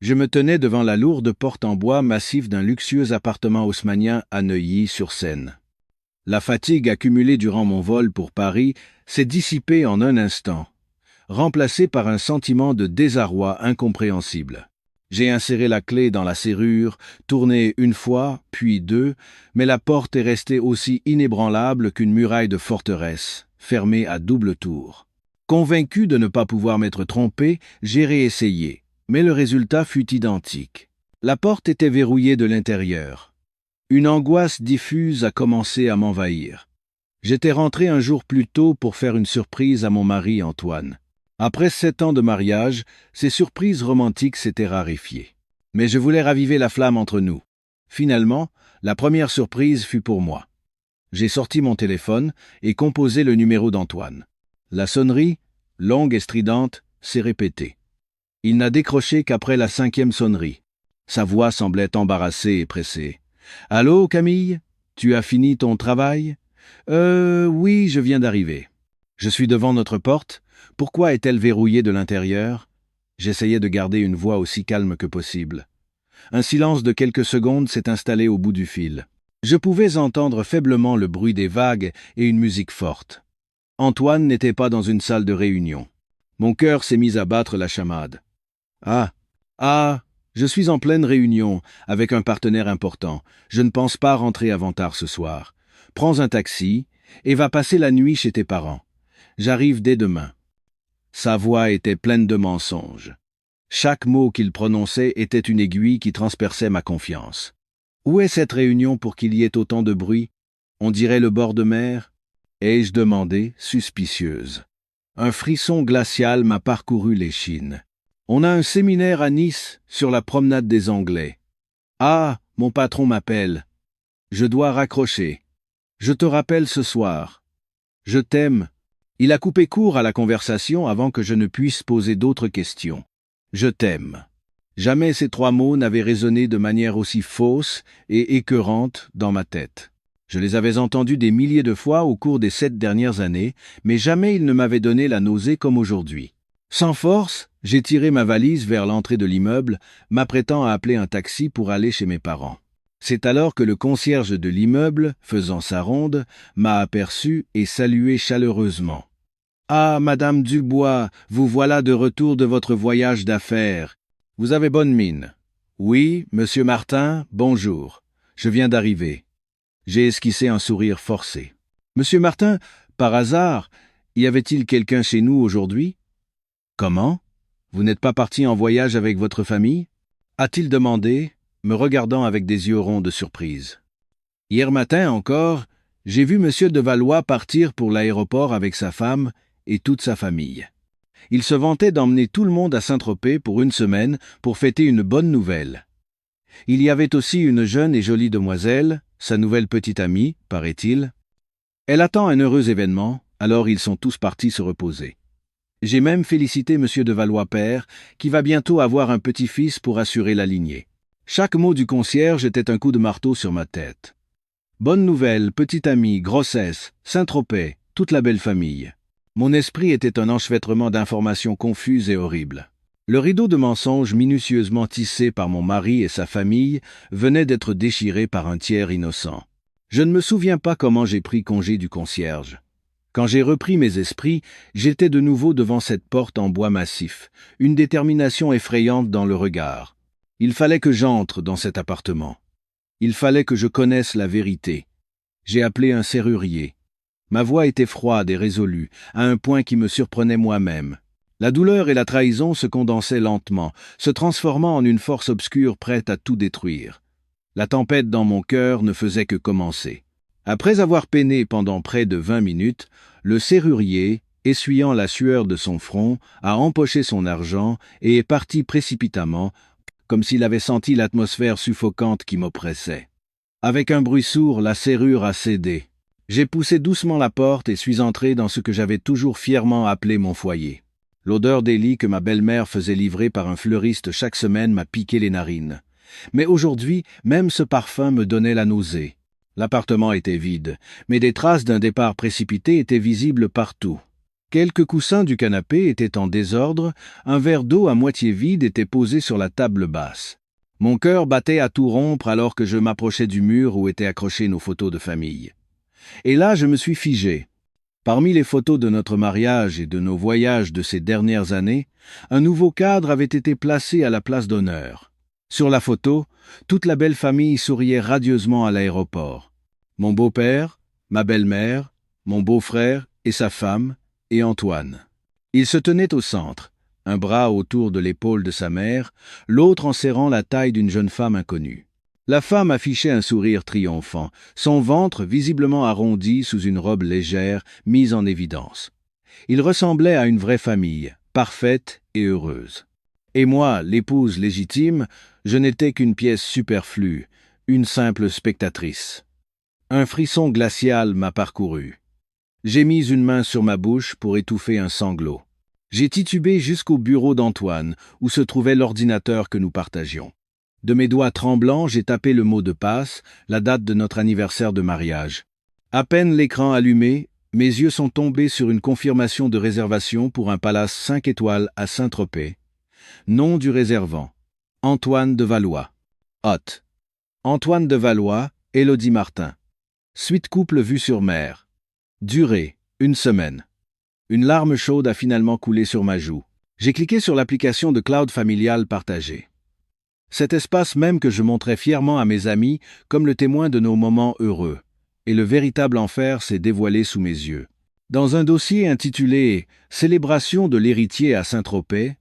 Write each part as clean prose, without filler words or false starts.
Je me tenais devant la lourde porte en bois massif d'un luxueux appartement haussmannien à Neuilly-sur-Seine. La fatigue accumulée durant mon vol pour Paris s'est dissipée en un instant, remplacée par un sentiment de désarroi incompréhensible. J'ai inséré la clé dans la serrure, tourné une fois, puis deux, mais la porte est restée aussi inébranlable qu'une muraille de forteresse, fermée à double tour. Convaincu de ne pas pouvoir m'être trompé, j'ai réessayé, mais le résultat fut identique. La porte était verrouillée de l'intérieur. Une angoisse diffuse a commencé à m'envahir. J'étais rentré un jour plus tôt pour faire une surprise à mon mari Antoine. Après 7 ans de mariage, ces surprises romantiques s'étaient raréfiées. Mais je voulais raviver la flamme entre nous. Finalement, la première surprise fut pour moi. J'ai sorti mon téléphone et composé le numéro d'Antoine. La sonnerie, longue et stridente, s'est répétée. Il n'a décroché qu'après la 5e sonnerie. Sa voix semblait embarrassée et pressée. « Allô, Camille? Tu as fini ton travail? Oui, je viens d'arriver. Je suis devant notre porte. Pourquoi est-elle verrouillée de l'intérieur ?» J'essayais de garder une voix aussi calme que possible. Un silence de quelques secondes s'est installé au bout du fil. Je pouvais entendre faiblement le bruit des vagues et une musique forte. Antoine n'était pas dans une salle de réunion. Mon cœur s'est mis à battre la chamade. Ah, je suis en pleine réunion, avec un partenaire important. Je ne pense pas rentrer avant tard ce soir. Prends un taxi et va passer la nuit chez tes parents. J'arrive dès demain. Sa voix était pleine de mensonges. Chaque mot qu'il prononçait était une aiguille qui transperçait ma confiance. Où est cette réunion pour qu'il y ait autant de bruit? On dirait le bord de mer? Ai-je demandé, suspicieuse. Un frisson glacial m'a parcouru l'échine. On a un séminaire à Nice, sur la promenade des Anglais. Ah, mon patron m'appelle. Je dois raccrocher. Je te rappelle ce soir. Je t'aime. Il a coupé court à la conversation avant que je ne puisse poser d'autres questions. Je t'aime. Jamais ces 3 mots n'avaient résonné de manière aussi fausse et écœurante dans ma tête. Je les avais entendus des milliers de fois au cours des 7 dernières années, mais jamais ils ne m'avaient donné la nausée comme aujourd'hui. Sans force, j'ai tiré ma valise vers l'entrée de l'immeuble, m'apprêtant à appeler un taxi pour aller chez mes parents. C'est alors que le concierge de l'immeuble, faisant sa ronde, m'a aperçu et salué chaleureusement. « Ah, Madame Dubois, vous voilà de retour de votre voyage d'affaires. Vous avez bonne mine. »« Oui, Monsieur Martin, bonjour. Je viens d'arriver. » J'ai esquissé un sourire forcé. « Monsieur Martin, par hasard, y avait-il quelqu'un chez nous aujourd'hui ?»« Comment? Vous n'êtes pas parti en voyage avec votre famille ?» a-t-il demandé, me regardant avec des yeux ronds de surprise. « Hier matin encore, j'ai vu Monsieur de Valois partir pour l'aéroport avec sa femme et toute sa famille. Il se vantait d'emmener tout le monde à Saint-Tropez pour une semaine pour fêter une bonne nouvelle. Il y avait aussi une jeune et jolie demoiselle, sa nouvelle petite amie, paraît-il. Elle attend un heureux événement, alors ils sont tous partis se reposer. J'ai même félicité Monsieur de Valois père, qui va bientôt avoir un petit-fils pour assurer la lignée. Chaque mot du concierge était un coup de marteau sur ma tête. Bonne nouvelle, petite amie, grossesse, Saint-Tropez, toute la belle famille. Mon esprit était un enchevêtrement d'informations confuses et horribles. Le rideau de mensonges minutieusement tissé par mon mari et sa famille venait d'être déchiré par un tiers innocent. Je ne me souviens pas comment j'ai pris congé du concierge. Quand j'ai repris mes esprits, j'étais de nouveau devant cette porte en bois massif, une détermination effrayante dans le regard. Il fallait que j'entre dans cet appartement. Il fallait que je connaisse la vérité. J'ai appelé un serrurier. Ma voix était froide et résolue, à un point qui me surprenait moi-même. La douleur et la trahison se condensaient lentement, se transformant en une force obscure prête à tout détruire. La tempête dans mon cœur ne faisait que commencer. Après avoir peiné pendant près de 20 minutes, le serrurier, essuyant la sueur de son front, a empoché son argent et est parti précipitamment, comme s'il avait senti l'atmosphère suffocante qui m'oppressait. Avec un bruit sourd, la serrure a cédé. J'ai poussé doucement la porte et suis entré dans ce que j'avais toujours fièrement appelé mon foyer. L'odeur des lits que ma belle-mère faisait livrer par un fleuriste chaque semaine m'a piqué les narines. Mais aujourd'hui, même ce parfum me donnait la nausée. L'appartement était vide, mais des traces d'un départ précipité étaient visibles partout. Quelques coussins du canapé étaient en désordre, un verre d'eau à moitié vide était posé sur la table basse. Mon cœur battait à tout rompre alors que je m'approchais du mur où étaient accrochées nos photos de famille. Et là, je me suis figé. Parmi les photos de notre mariage et de nos voyages de ces dernières années, un nouveau cadre avait été placé à la place d'honneur. Sur la photo, toute la belle famille souriait radieusement à l'aéroport. Mon beau-père, ma belle-mère, mon beau-frère et sa femme, et Antoine. Ils se tenaient au centre, un bras autour de l'épaule de sa mère, l'autre en serrant la taille d'une jeune femme inconnue. La femme affichait un sourire triomphant, son ventre visiblement arrondi sous une robe légère mise en évidence. Il ressemblait à une vraie famille, parfaite et heureuse. Et moi, l'épouse légitime, je n'étais qu'une pièce superflue, une simple spectatrice. Un frisson glacial m'a parcouru. J'ai mis une main sur ma bouche pour étouffer un sanglot. J'ai titubé jusqu'au bureau d'Antoine, où se trouvait l'ordinateur que nous partagions. De mes doigts tremblants, j'ai tapé le mot de passe, la date de notre anniversaire de mariage. À peine l'écran allumé, mes yeux sont tombés sur une confirmation de réservation pour un palace 5 étoiles à Saint-Tropez. Nom du réservant. Antoine de Valois. Hôte. Antoine de Valois, Élodie Martin. Suite couple vue sur mer. Durée, 1 semaine. Une larme chaude a finalement coulé sur ma joue. J'ai cliqué sur l'application de cloud familial partagée. Cet espace même que je montrais fièrement à mes amis comme le témoin de nos moments heureux. Et le véritable enfer s'est dévoilé sous mes yeux. Dans un dossier intitulé « Célébration de l'héritier à Saint-Tropez »,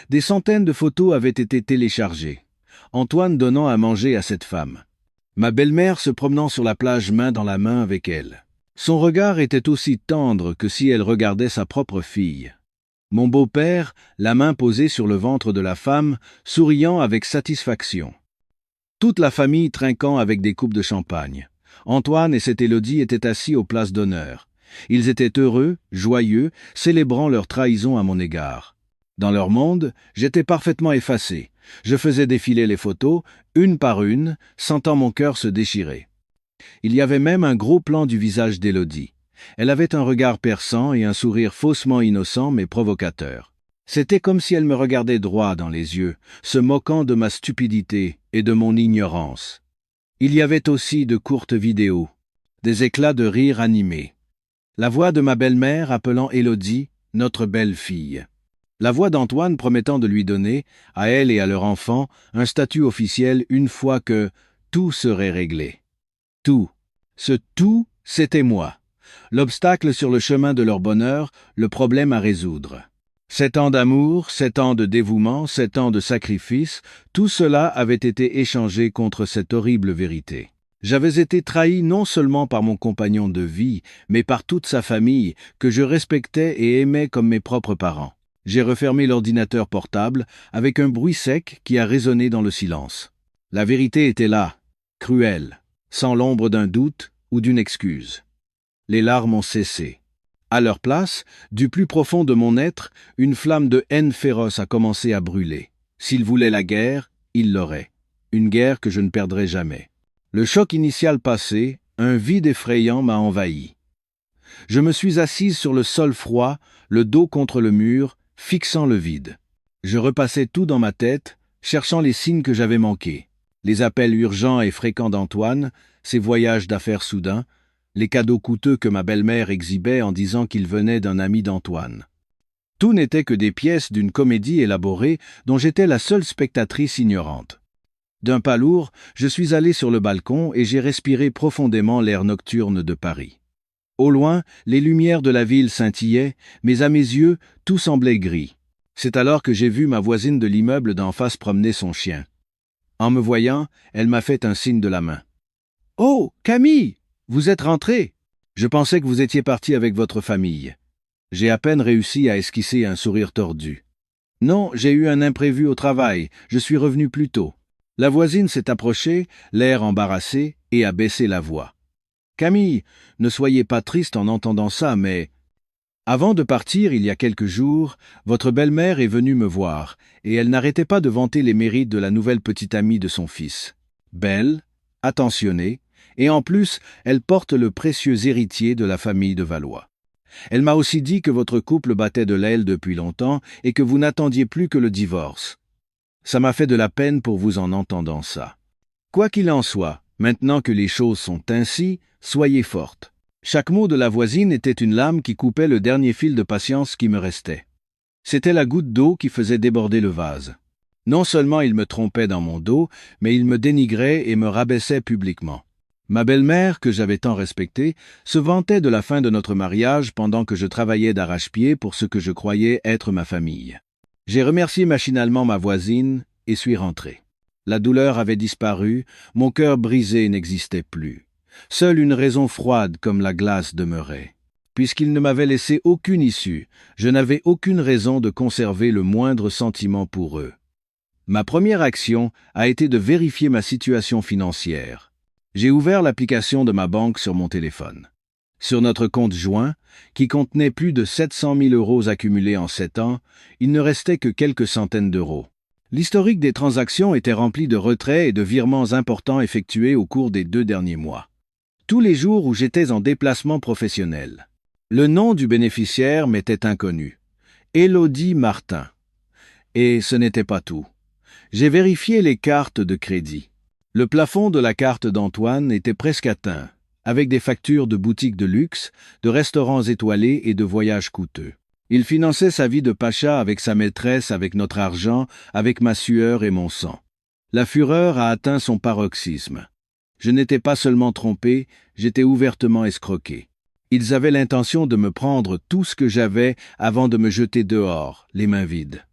des centaines de photos avaient été téléchargées. Antoine donnant à manger à cette femme. Ma belle-mère se promenant sur la plage main dans la main avec elle. Son regard était aussi tendre que si elle regardait sa propre fille. Mon beau-père, la main posée sur le ventre de la femme, souriant avec satisfaction. Toute la famille trinquant avec des coupes de champagne. Antoine et cette Élodie étaient assis aux places d'honneur. Ils étaient heureux, joyeux, célébrant leur trahison à mon égard. Dans leur monde, j'étais parfaitement effacé. Je faisais défiler les photos, une par une, sentant mon cœur se déchirer. Il y avait même un gros plan du visage d'Élodie. Elle avait un regard perçant et un sourire faussement innocent mais provocateur. C'était comme si elle me regardait droit dans les yeux, se moquant de ma stupidité et de mon ignorance. Il y avait aussi de courtes vidéos, des éclats de rire animés. La voix de ma belle-mère appelant Élodie, notre belle-fille. La voix d'Antoine promettant de lui donner, à elle et à leur enfant, un statut officiel une fois que tout serait réglé. Tout. Ce tout, c'était moi. L'obstacle sur le chemin de leur bonheur, le problème à résoudre. 7 ans d'amour, 7 ans de dévouement, 7 ans de sacrifice, tout cela avait été échangé contre cette horrible vérité. J'avais été trahi non seulement par mon compagnon de vie, mais par toute sa famille, que je respectais et aimais comme mes propres parents. J'ai refermé l'ordinateur portable avec un bruit sec qui a résonné dans le silence. La vérité était là, cruelle, sans l'ombre d'un doute ou d'une excuse. Les larmes ont cessé. À leur place, du plus profond de mon être, une flamme de haine féroce a commencé à brûler. S'ils voulaient la guerre, ils l'auraient. Une guerre que je ne perdrai jamais. Le choc initial passé, un vide effrayant m'a envahi. Je me suis assise sur le sol froid, le dos contre le mur, fixant le vide. Je repassais tout dans ma tête, cherchant les signes que j'avais manqués. Les appels urgents et fréquents d'Antoine, ses voyages d'affaires soudains, les cadeaux coûteux que ma belle-mère exhibait en disant qu'il venait d'un ami d'Antoine. Tout n'était que des pièces d'une comédie élaborée dont j'étais la seule spectatrice ignorante. D'un pas lourd, je suis allé sur le balcon et j'ai respiré profondément l'air nocturne de Paris. Au loin, les lumières de la ville scintillaient, mais à mes yeux, tout semblait gris. C'est alors que j'ai vu ma voisine de l'immeuble d'en face promener son chien. En me voyant, elle m'a fait un signe de la main. « Oh, Camille, vous êtes rentrée. Je pensais que vous étiez partie avec votre famille. » J'ai à peine réussi à esquisser un sourire tordu. « Non, j'ai eu un imprévu au travail, je suis revenu plus tôt. » La voisine s'est approchée, l'air embarrassé, et a baissé la voix. « Camille, ne soyez pas triste en entendant ça, mais... » Avant de partir, il y a quelques jours, votre belle-mère est venue me voir, et elle n'arrêtait pas de vanter les mérites de la nouvelle petite amie de son fils. Belle, attentionnée, et en plus, elle porte le précieux héritier de la famille de Valois. Elle m'a aussi dit que votre couple battait de l'aile depuis longtemps et que vous n'attendiez plus que le divorce. Ça m'a fait de la peine pour vous en entendant ça. Quoi qu'il en soit, maintenant que les choses sont ainsi, soyez forte. Chaque mot de la voisine était une lame qui coupait le dernier fil de patience qui me restait. C'était la goutte d'eau qui faisait déborder le vase. Non seulement il me trompait dans mon dos, mais il me dénigrait et me rabaissait publiquement. Ma belle-mère, que j'avais tant respectée, se vantait de la fin de notre mariage pendant que je travaillais d'arrache-pied pour ce que je croyais être ma famille. J'ai remercié machinalement ma voisine et suis rentré. La douleur avait disparu, mon cœur brisé n'existait plus. Seule une raison froide comme la glace demeurait. Puisqu'il ne m'avait laissé aucune issue, je n'avais aucune raison de conserver le moindre sentiment pour eux. Ma première action a été de vérifier ma situation financière. J'ai ouvert l'application de ma banque sur mon téléphone. Sur notre compte joint, qui contenait plus de 700 000 euros accumulés en 7 ans, il ne restait que quelques centaines d'euros. L'historique des transactions était rempli de retraits et de virements importants effectués au cours des 2 derniers mois. Tous les jours où j'étais en déplacement professionnel. Le nom du bénéficiaire m'était inconnu. Élodie Martin. Et ce n'était pas tout. J'ai vérifié les cartes de crédit. Le plafond de la carte d'Antoine était presque atteint, avec des factures de boutiques de luxe, de restaurants étoilés et de voyages coûteux. Il finançait sa vie de pacha avec sa maîtresse, avec notre argent, avec ma sueur et mon sang. La fureur a atteint son paroxysme. Je n'étais pas seulement trompé, j'étais ouvertement escroqué. Ils avaient l'intention de me prendre tout ce que j'avais avant de me jeter dehors, les mains vides.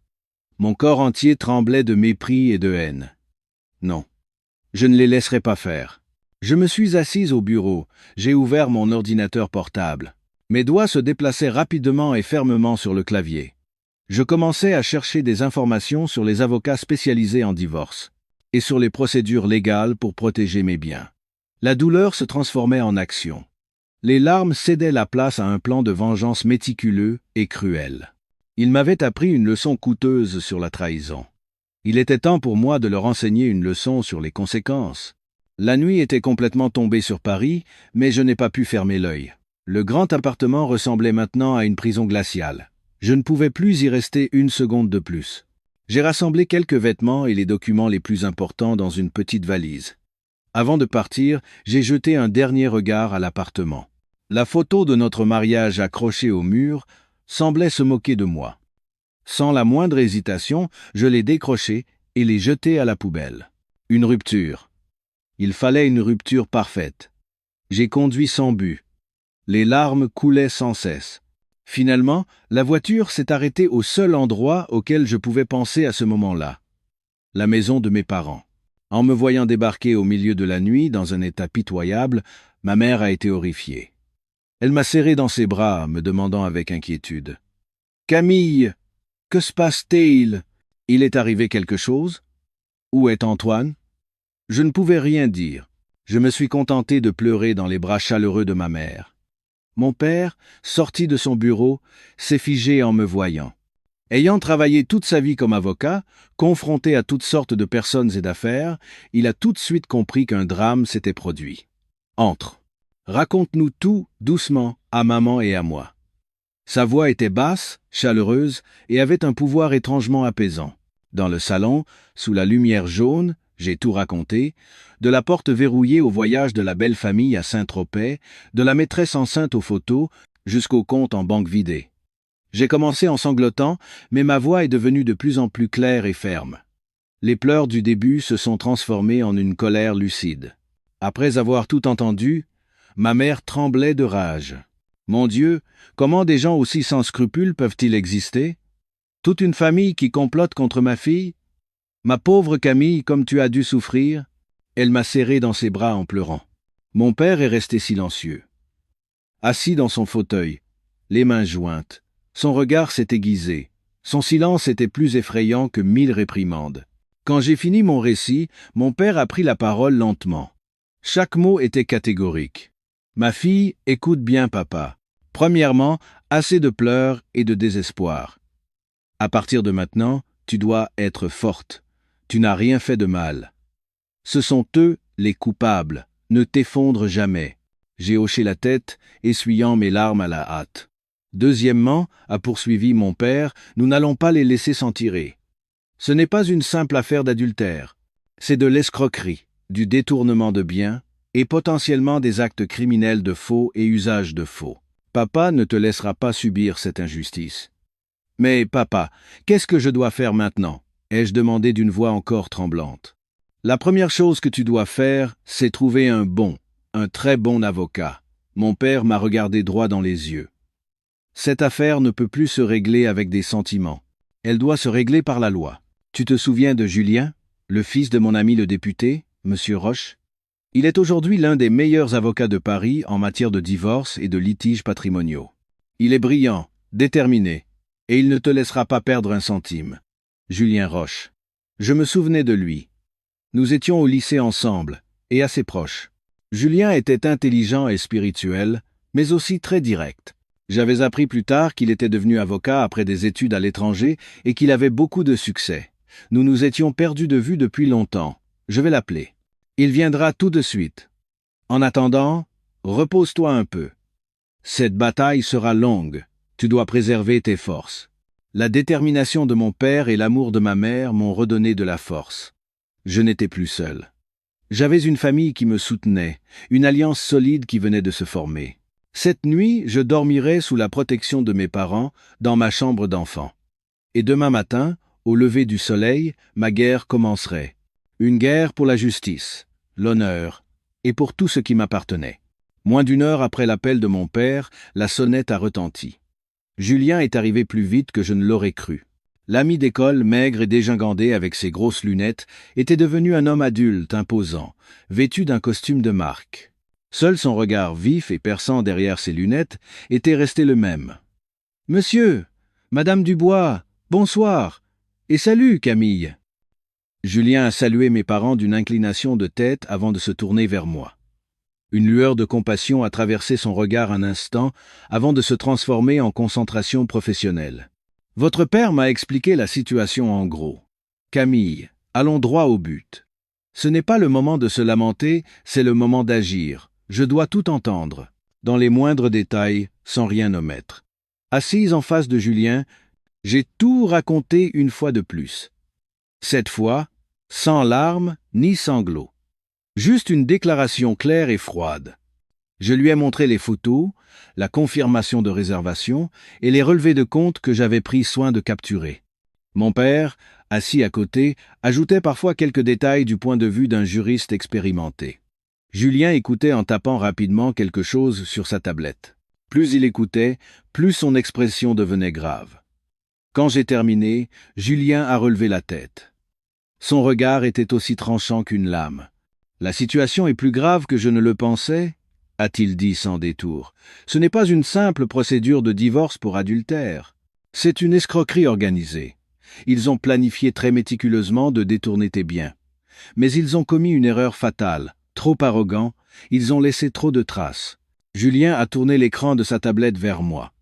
Mon corps entier tremblait de mépris et de haine. Non, je ne les laisserai pas faire. Je me suis assise au bureau, j'ai ouvert mon ordinateur portable. Mes doigts se déplaçaient rapidement et fermement sur le clavier. Je commençais à chercher des informations sur les avocats spécialisés en divorce et sur les procédures légales pour protéger mes biens. La douleur se transformait en action. Les larmes cédaient la place à un plan de vengeance méticuleux et cruel. Ils m'avaient appris une leçon coûteuse sur la trahison. Il était temps pour moi de leur enseigner une leçon sur les conséquences. La nuit était complètement tombée sur Paris, mais je n'ai pas pu fermer l'œil. Le grand appartement ressemblait maintenant à une prison glaciale. Je ne pouvais plus y rester une seconde de plus. J'ai rassemblé quelques vêtements et les documents les plus importants dans une petite valise. Avant de partir, j'ai jeté un dernier regard à l'appartement. La photo de notre mariage accrochée au mur semblait se moquer de moi. Sans la moindre hésitation, je l'ai décrochée et l'ai jetée à la poubelle. Une rupture. Il fallait une rupture parfaite. J'ai conduit sans but. Les larmes coulaient sans cesse. Finalement, la voiture s'est arrêtée au seul endroit auquel je pouvais penser à ce moment-là. La maison de mes parents. En me voyant débarquer au milieu de la nuit, dans un état pitoyable, ma mère a été horrifiée. Elle m'a serré dans ses bras, me demandant avec inquiétude. « Camille, que se passe-t-il? Il est arrivé quelque chose? Où est Antoine ?» Je ne pouvais rien dire. Je me suis contenté de pleurer dans les bras chaleureux de ma mère. Mon père, sorti de son bureau, s'est figé en me voyant. Ayant travaillé toute sa vie comme avocat, confronté à toutes sortes de personnes et d'affaires, il a tout de suite compris qu'un drame s'était produit. « Entre. Raconte-nous tout, doucement, à maman et à moi. » Sa voix était basse, chaleureuse, et avait un pouvoir étrangement apaisant. Dans le salon, sous la lumière jaune, j'ai tout raconté, de la porte verrouillée au voyage de la belle famille à Saint-Tropez, de la maîtresse enceinte aux photos, jusqu'au compte en banque vidé. J'ai commencé en sanglotant, mais ma voix est devenue de plus en plus claire et ferme. Les pleurs du début se sont transformés en une colère lucide. Après avoir tout entendu, ma mère tremblait de rage. Mon Dieu, comment des gens aussi sans scrupules peuvent-ils exister? Toute une famille qui complote contre ma fille? Ma pauvre Camille, comme tu as dû souffrir? Elle m'a serré dans ses bras en pleurant. Mon père est resté silencieux. Assis dans son fauteuil, les mains jointes, son regard s'est aiguisé. Son silence était plus effrayant que 1000 réprimandes. Quand j'ai fini mon récit, mon père a pris la parole lentement. Chaque mot était catégorique. « Ma fille, écoute bien, papa. Premièrement, assez de pleurs et de désespoir. À partir de maintenant, tu dois être forte. Tu n'as rien fait de mal. Ce sont eux, les coupables. Ne t'effondre jamais. » J'ai hoché la tête, essuyant mes larmes à la hâte. Deuxièmement, a poursuivi mon père, nous n'allons pas les laisser s'en tirer. Ce n'est pas une simple affaire d'adultère. C'est de l'escroquerie, du détournement de biens, et potentiellement des actes criminels de faux et usage de faux. Papa ne te laissera pas subir cette injustice. Mais papa, qu'est-ce que je dois faire maintenant? Ai-je demandé d'une voix encore tremblante. La première chose que tu dois faire, c'est trouver un très bon avocat. Mon père m'a regardé droit dans les yeux. Cette affaire ne peut plus se régler avec des sentiments. Elle doit se régler par la loi. Tu te souviens de Julien, le fils de mon ami le député, Monsieur Roche? Il est aujourd'hui l'un des meilleurs avocats de Paris en matière de divorce et de litiges patrimoniaux. Il est brillant, déterminé, et il ne te laissera pas perdre un centime. Julien Roche. Je me souvenais de lui. Nous étions au lycée ensemble, et assez proches. Julien était intelligent et spirituel, mais aussi très direct. J'avais appris plus tard qu'il était devenu avocat après des études à l'étranger et qu'il avait beaucoup de succès. Nous nous étions perdus de vue depuis longtemps. Je vais l'appeler. Il viendra tout de suite. En attendant, repose-toi un peu. Cette bataille sera longue. Tu dois préserver tes forces. La détermination de mon père et l'amour de ma mère m'ont redonné de la force. Je n'étais plus seul. J'avais une famille qui me soutenait, une alliance solide qui venait de se former. Cette nuit, je dormirai sous la protection de mes parents, dans ma chambre d'enfant. Et demain matin, au lever du soleil, ma guerre commencerait. Une guerre pour la justice, l'honneur, et pour tout ce qui m'appartenait. Moins d'une heure après l'appel de mon père, la sonnette a retenti. Julien est arrivé plus vite que je ne l'aurais cru. L'ami d'école, maigre et dégingandé avec ses grosses lunettes, était devenu un homme adulte, imposant, vêtu d'un costume de marque. Seul son regard vif et perçant derrière ses lunettes était resté le même. « Monsieur, Madame Dubois, bonsoir, et salut, Camille !» Julien a salué mes parents d'une inclination de tête avant de se tourner vers moi. Une lueur de compassion a traversé son regard un instant avant de se transformer en concentration professionnelle. « Votre père m'a expliqué la situation en gros. Camille, allons droit au but. Ce n'est pas le moment de se lamenter, c'est le moment d'agir. Je dois tout entendre, dans les moindres détails, sans rien omettre. » Assise en face de Julien, j'ai tout raconté une fois de plus. Cette fois, sans larmes ni sanglots. Juste une déclaration claire et froide. Je lui ai montré les photos, la confirmation de réservation et les relevés de compte que j'avais pris soin de capturer. Mon père, assis à côté, ajoutait parfois quelques détails du point de vue d'un juriste expérimenté. Julien écoutait en tapant rapidement quelque chose sur sa tablette. Plus il écoutait, plus son expression devenait grave. Quand j'ai terminé, Julien a relevé la tête. Son regard était aussi tranchant qu'une lame. « La situation est plus grave que je ne le pensais ?» a-t-il dit sans détour. « Ce n'est pas une simple procédure de divorce pour adultère. C'est une escroquerie organisée. Ils ont planifié très méticuleusement de détourner tes biens. Mais ils ont commis une erreur fatale. Trop arrogants, ils ont laissé trop de traces. » Julien a tourné l'écran de sa tablette vers moi.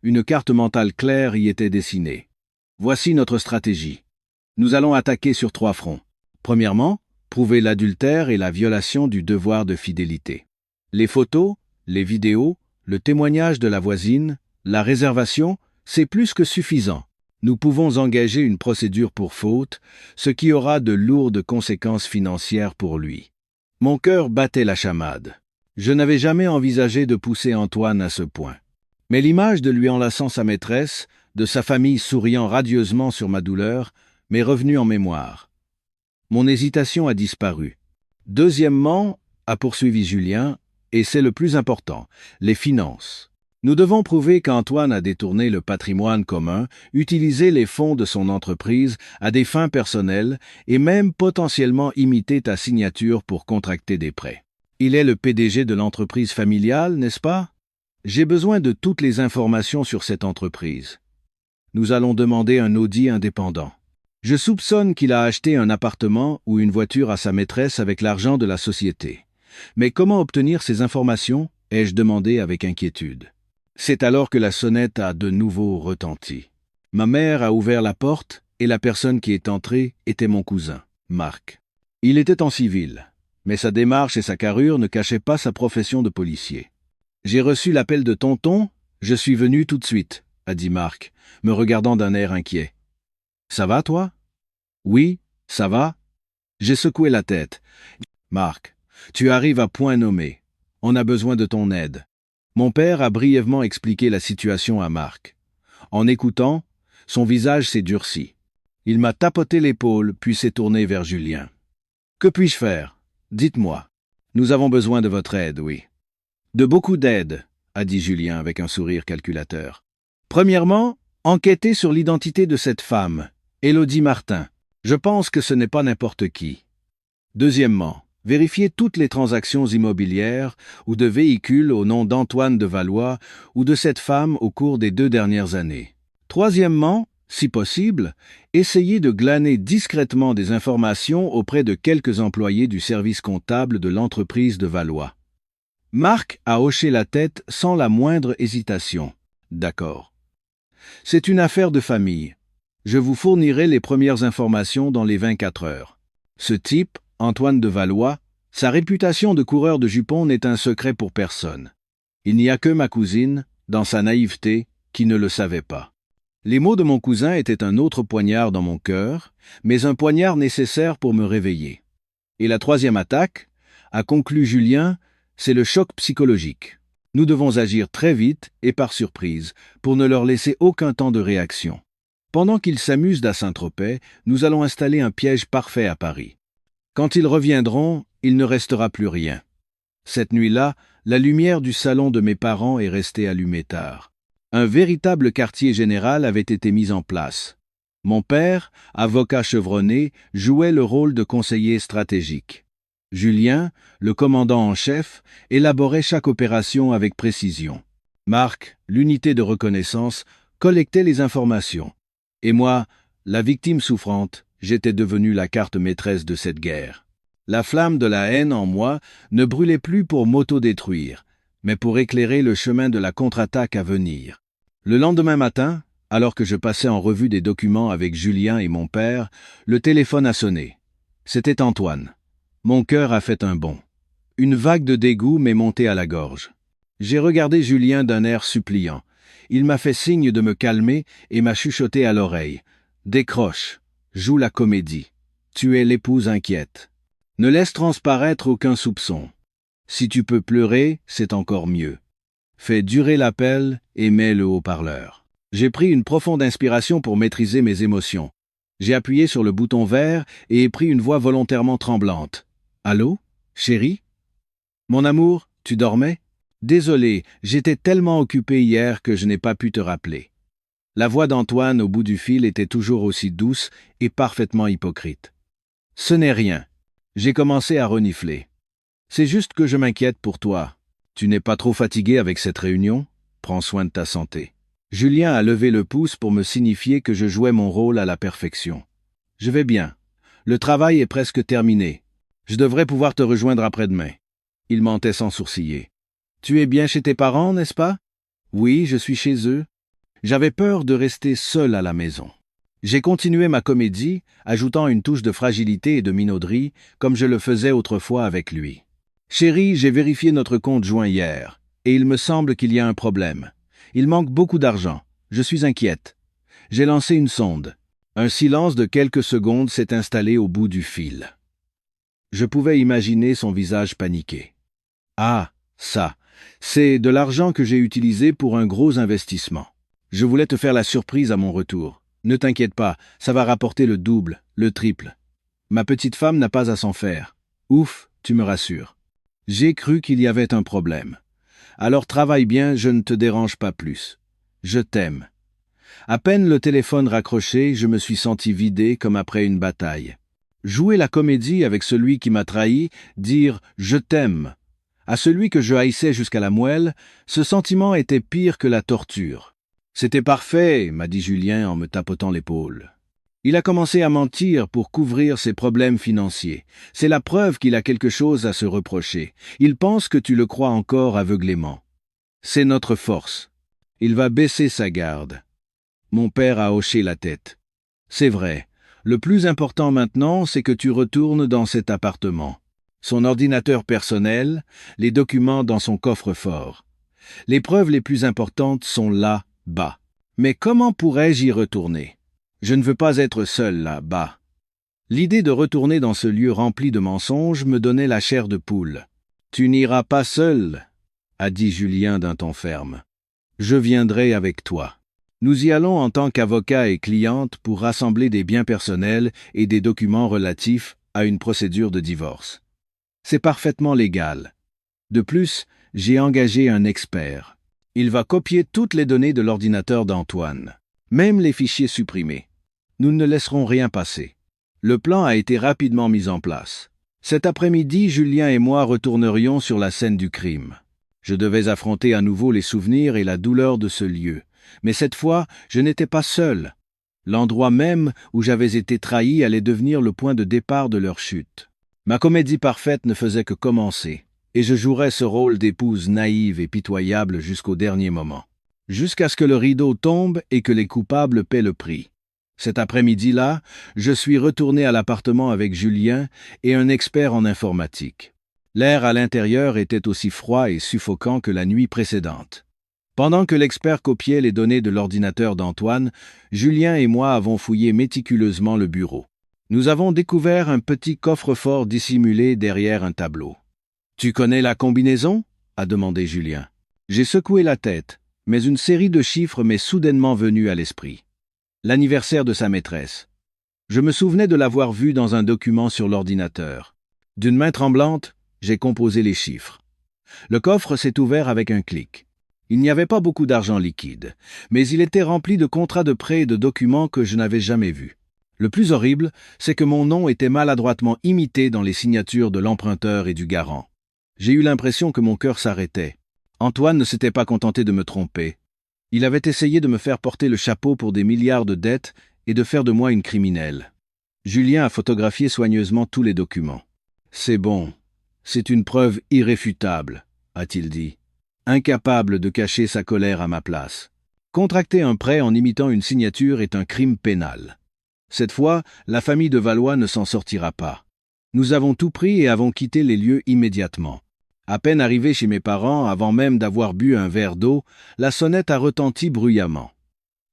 Une carte mentale claire y était dessinée. Voici notre stratégie. Nous allons attaquer sur 3 fronts. Premièrement, prouver l'adultère et la violation du devoir de fidélité. Les photos, les vidéos, le témoignage de la voisine, la réservation, c'est plus que suffisant. Nous pouvons engager une procédure pour faute, ce qui aura de lourdes conséquences financières pour lui. Mon cœur battait la chamade. Je n'avais jamais envisagé de pousser Antoine à ce point. Mais l'image de lui enlaçant sa maîtresse, de sa famille souriant radieusement sur ma douleur, m'est revenue en mémoire. Mon hésitation a disparu. Deuxièmement, a poursuivi Julien, et c'est le plus important, les finances. Nous devons prouver qu'Antoine a détourné le patrimoine commun, utilisé les fonds de son entreprise à des fins personnelles et même potentiellement imité ta signature pour contracter des prêts. Il est le PDG de l'entreprise familiale, n'est-ce pas? J'ai besoin de toutes les informations sur cette entreprise. Nous allons demander un audit indépendant. Je soupçonne qu'il a acheté un appartement ou une voiture à sa maîtresse avec l'argent de la société. Mais comment obtenir ces informations? Ai-je demandé avec inquiétude. C'est alors que la sonnette a de nouveau retenti. Ma mère a ouvert la porte et la personne qui est entrée était mon cousin, Marc. Il était en civil, mais sa démarche et sa carrure ne cachaient pas sa profession de policier. « J'ai reçu l'appel de tonton » Je suis venu tout de suite, a dit Marc, me regardant d'un air inquiet. Ça va, toi? Oui, ça va? J'ai secoué la tête. Marc, tu arrives à point nommé. On a besoin de ton aide. Mon père a brièvement expliqué la situation à Marc. En écoutant, son visage s'est durci. Il m'a tapoté l'épaule, puis s'est tourné vers Julien. Que puis-je faire? Dites-moi. Nous avons besoin de votre aide, oui. De beaucoup d'aide, a dit Julien avec un sourire calculateur. Premièrement, enquêtez sur l'identité de cette femme, Élodie Martin. Je pense que ce n'est pas n'importe qui. Deuxièmement, vérifiez toutes les transactions immobilières ou de véhicules au nom d'Antoine de Valois ou de cette femme au cours des 2 dernières années. Troisièmement, si possible, essayez de glaner discrètement des informations auprès de quelques employés du service comptable de l'entreprise de Valois. Marc a hoché la tête sans la moindre hésitation. D'accord. C'est une affaire de famille. Je vous fournirai les premières informations dans les 24 heures. Ce type, Antoine de Valois, sa réputation de coureur de jupons n'est un secret pour personne. Il n'y a que ma cousine, dans sa naïveté, qui ne le savait pas. Les mots de mon cousin étaient un autre poignard dans mon cœur, mais un poignard nécessaire pour me réveiller. Et la troisième attaque, a conclu Julien, c'est le choc psychologique. Nous devons agir très vite et par surprise, pour ne leur laisser aucun temps de réaction. Pendant qu'ils s'amusent à Saint-Tropez, nous allons installer un piège parfait à Paris. Quand ils reviendront, il ne restera plus rien. Cette nuit-là, la lumière du salon de mes parents est restée allumée tard. Un véritable quartier général avait été mis en place. Mon père, avocat chevronné, jouait le rôle de conseiller stratégique. Julien, le commandant en chef, élaborait chaque opération avec précision. Marc, l'unité de reconnaissance, collectait les informations. Et moi, la victime souffrante, j'étais devenu la carte maîtresse de cette guerre. La flamme de la haine en moi ne brûlait plus pour m'autodétruire, mais pour éclairer le chemin de la contre-attaque à venir. Le lendemain matin, alors que je passais en revue des documents avec Julien et mon père, le téléphone a sonné. C'était Antoine. Mon cœur a fait un bond. Une vague de dégoût m'est montée à la gorge. J'ai regardé Julien d'un air suppliant. Il m'a fait signe de me calmer et m'a chuchoté à l'oreille. « Décroche, joue la comédie. Tu es l'épouse inquiète. Ne laisse transparaître aucun soupçon. Si tu peux pleurer, c'est encore mieux. Fais durer l'appel et mets le haut-parleur. » J'ai pris une profonde inspiration pour maîtriser mes émotions. J'ai appuyé sur le bouton vert et ai pris une voix volontairement tremblante. « Allô, chérie? Mon amour, tu dormais? Désolé, j'étais tellement occupé hier que je n'ai pas pu te rappeler. » La voix d'Antoine au bout du fil était toujours aussi douce et parfaitement hypocrite. « Ce n'est rien. » J'ai commencé à renifler. « C'est juste que je m'inquiète pour toi. Tu n'es pas trop fatigué avec cette réunion? Prends soin de ta santé. » Julien a levé le pouce pour me signifier que je jouais mon rôle à la perfection. « Je vais bien. Le travail est presque terminé. Je devrais pouvoir te rejoindre après-demain. » Il mentait sans sourciller. « Tu es bien chez tes parents, n'est-ce pas? » « Oui, je suis chez eux. » J'avais peur de rester seul à la maison. J'ai continué ma comédie, ajoutant une touche de fragilité et de minauderie, comme je le faisais autrefois avec lui. « Chérie, j'ai vérifié notre compte joint hier, et il me semble qu'il y a un problème. Il manque beaucoup d'argent. Je suis inquiète. » J'ai lancé une sonde. Un silence de quelques secondes s'est installé au bout du fil. Je pouvais imaginer son visage paniqué. « Ah, ça, c'est de l'argent que j'ai utilisé pour un gros investissement. Je voulais te faire la surprise à mon retour. Ne t'inquiète pas, ça va rapporter le double, le triple. Ma petite femme n'a pas à s'en faire. Ouf, tu me rassures. J'ai cru qu'il y avait un problème. Alors travaille bien, je ne te dérange pas plus. Je t'aime. » À peine le téléphone raccroché, je me suis senti vidé comme après une bataille. Jouer la comédie avec celui qui m'a trahi, dire « je t'aime » à celui que je haïssais jusqu'à la moelle, ce sentiment était pire que la torture. « C'était parfait » m'a dit Julien en me tapotant l'épaule. Il a commencé à mentir pour couvrir ses problèmes financiers. C'est la preuve qu'il a quelque chose à se reprocher. Il pense que tu le crois encore aveuglément. C'est notre force. Il va baisser sa garde. Mon père a hoché la tête. C'est vrai. Le plus important maintenant, c'est que tu retournes dans cet appartement. Son ordinateur personnel, les documents dans son coffre-fort. Les preuves les plus importantes sont là-bas. Mais comment pourrais-je y retourner? Je ne veux pas être seul là-bas. L'idée de retourner dans ce lieu rempli de mensonges me donnait la chair de poule. « Tu n'iras pas seul », a dit Julien d'un ton ferme. « Je viendrai avec toi. » Nous y allons en tant qu'avocat et cliente pour rassembler des biens personnels et des documents relatifs à une procédure de divorce. C'est parfaitement légal. De plus, j'ai engagé un expert. Il va copier toutes les données de l'ordinateur d'Antoine, même les fichiers supprimés. Nous ne laisserons rien passer. Le plan a été rapidement mis en place. Cet après-midi, Julien et moi retournerions sur la scène du crime. Je devais affronter à nouveau les souvenirs et la douleur de ce lieu. Mais cette fois, je n'étais pas seul. L'endroit même où j'avais été trahi allait devenir le point de départ de leur chute. Ma comédie parfaite ne faisait que commencer, et je jouerais ce rôle d'épouse naïve et pitoyable jusqu'au dernier moment. Jusqu'à ce que le rideau tombe et que les coupables paient le prix. Cet après-midi-là, je suis retourné à l'appartement avec Julien et un expert en informatique. L'air à l'intérieur était aussi froid et suffocant que la nuit précédente. Pendant que l'expert copiait les données de l'ordinateur d'Antoine, Julien et moi avons fouillé méticuleusement le bureau. Nous avons découvert un petit coffre-fort dissimulé derrière un tableau. « Tu connais la combinaison ?» a demandé Julien. J'ai secoué la tête, mais une série de chiffres m'est soudainement venue à l'esprit. L'anniversaire de sa maîtresse. Je me souvenais de l'avoir vu dans un document sur l'ordinateur. D'une main tremblante, j'ai composé les chiffres. Le coffre s'est ouvert avec un clic. Il n'y avait pas beaucoup d'argent liquide, mais il était rempli de contrats de prêt et de documents que je n'avais jamais vus. Le plus horrible, c'est que mon nom était maladroitement imité dans les signatures de l'emprunteur et du garant. J'ai eu l'impression que mon cœur s'arrêtait. Antoine ne s'était pas contenté de me tromper. Il avait essayé de me faire porter le chapeau pour des milliards de dettes et de faire de moi une criminelle. Julien a photographié soigneusement tous les documents. « C'est bon, c'est une preuve irréfutable », a-t-il dit. Incapable de cacher sa colère à ma place. Contracter un prêt en imitant une signature est un crime pénal. Cette fois, la famille de Valois ne s'en sortira pas. Nous avons tout pris et avons quitté les lieux immédiatement. À peine arrivé chez mes parents, avant même d'avoir bu un verre d'eau, la sonnette a retenti bruyamment.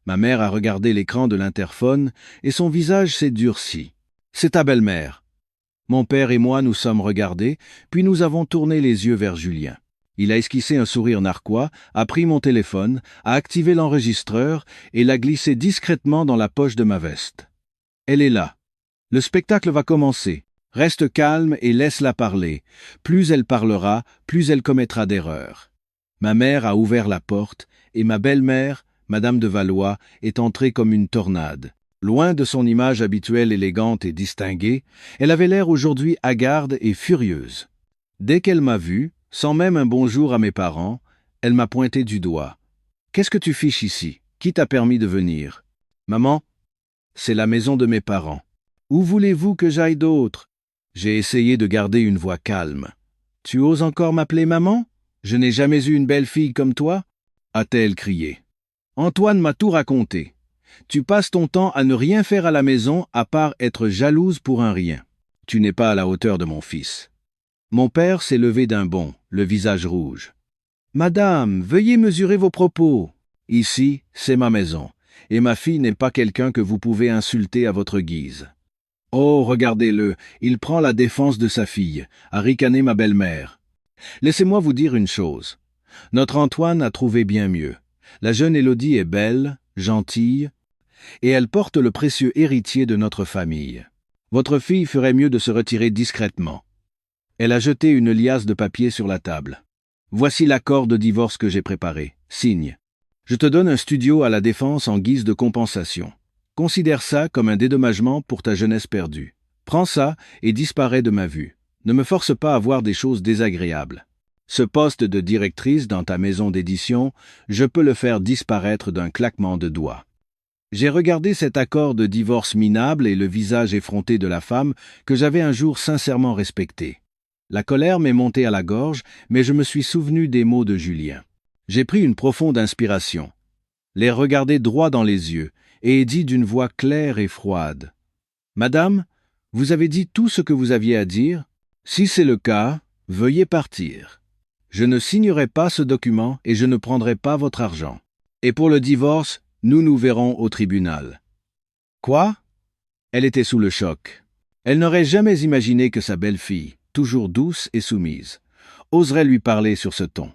Ma mère a regardé l'écran de l'interphone et son visage s'est durci. « C'est ta belle-mère. » Mon père et moi nous sommes regardés, puis nous avons tourné les yeux vers Julien. Il a esquissé un sourire narquois, a pris mon téléphone, a activé l'enregistreur et l'a glissé discrètement dans la poche de ma veste. Elle est là. Le spectacle va commencer. Reste calme et laisse-la parler. Plus elle parlera, plus elle commettra d'erreurs. Ma mère a ouvert la porte et ma belle-mère, Madame de Valois, est entrée comme une tornade. Loin de son image habituelle élégante et distinguée, elle avait l'air aujourd'hui hagarde et furieuse. Dès qu'elle m'a vu, sans même un bonjour à mes parents, elle m'a pointé du doigt. « Qu'est-ce que tu fiches ici? Qui t'a permis de venir? »« Maman, c'est la maison de mes parents. Où voulez-vous que j'aille d'autre ?» J'ai essayé de garder une voix calme. « Tu oses encore m'appeler maman? Je n'ai jamais eu une belle fille comme toi ?» a-t-elle crié. « Antoine m'a tout raconté. Tu passes ton temps à ne rien faire à la maison à part être jalouse pour un rien. Tu n'es pas à la hauteur de mon fils. » Mon père s'est levé d'un bond, le visage rouge. « Madame, veuillez mesurer vos propos. Ici, c'est ma maison, et ma fille n'est pas quelqu'un que vous pouvez insulter à votre guise. »« Oh, regardez-le, il prend la défense de sa fille, » a ricané ma belle-mère. « Laissez-moi vous dire une chose. Notre Antoine a trouvé bien mieux. La jeune Élodie est belle, gentille, et elle porte le précieux héritier de notre famille. Votre fille ferait mieux de se retirer discrètement. » Elle a jeté une liasse de papier sur la table. « Voici l'accord de divorce que j'ai préparé. Signe. Je te donne un studio à la Défense en guise de compensation. Considère ça comme un dédommagement pour ta jeunesse perdue. Prends ça et disparais de ma vue. Ne me force pas à voir des choses désagréables. Ce poste de directrice dans ta maison d'édition, je peux le faire disparaître d'un claquement de doigts. » J'ai regardé cet accord de divorce minable et le visage effronté de la femme que j'avais un jour sincèrement respecté. La colère m'est montée à la gorge, mais je me suis souvenu des mots de Julien. J'ai pris une profonde inspiration, les regardé droit dans les yeux, et ai dit d'une voix claire et froide. « Madame, vous avez dit tout ce que vous aviez à dire? Si c'est le cas, veuillez partir. » Je ne signerai pas ce document et je ne prendrai pas votre argent. Et pour le divorce, nous nous verrons au tribunal. Quoi? Elle était sous le choc. Elle n'aurait jamais imaginé que sa belle-fille, toujours douce et soumise, oserait lui parler sur ce ton.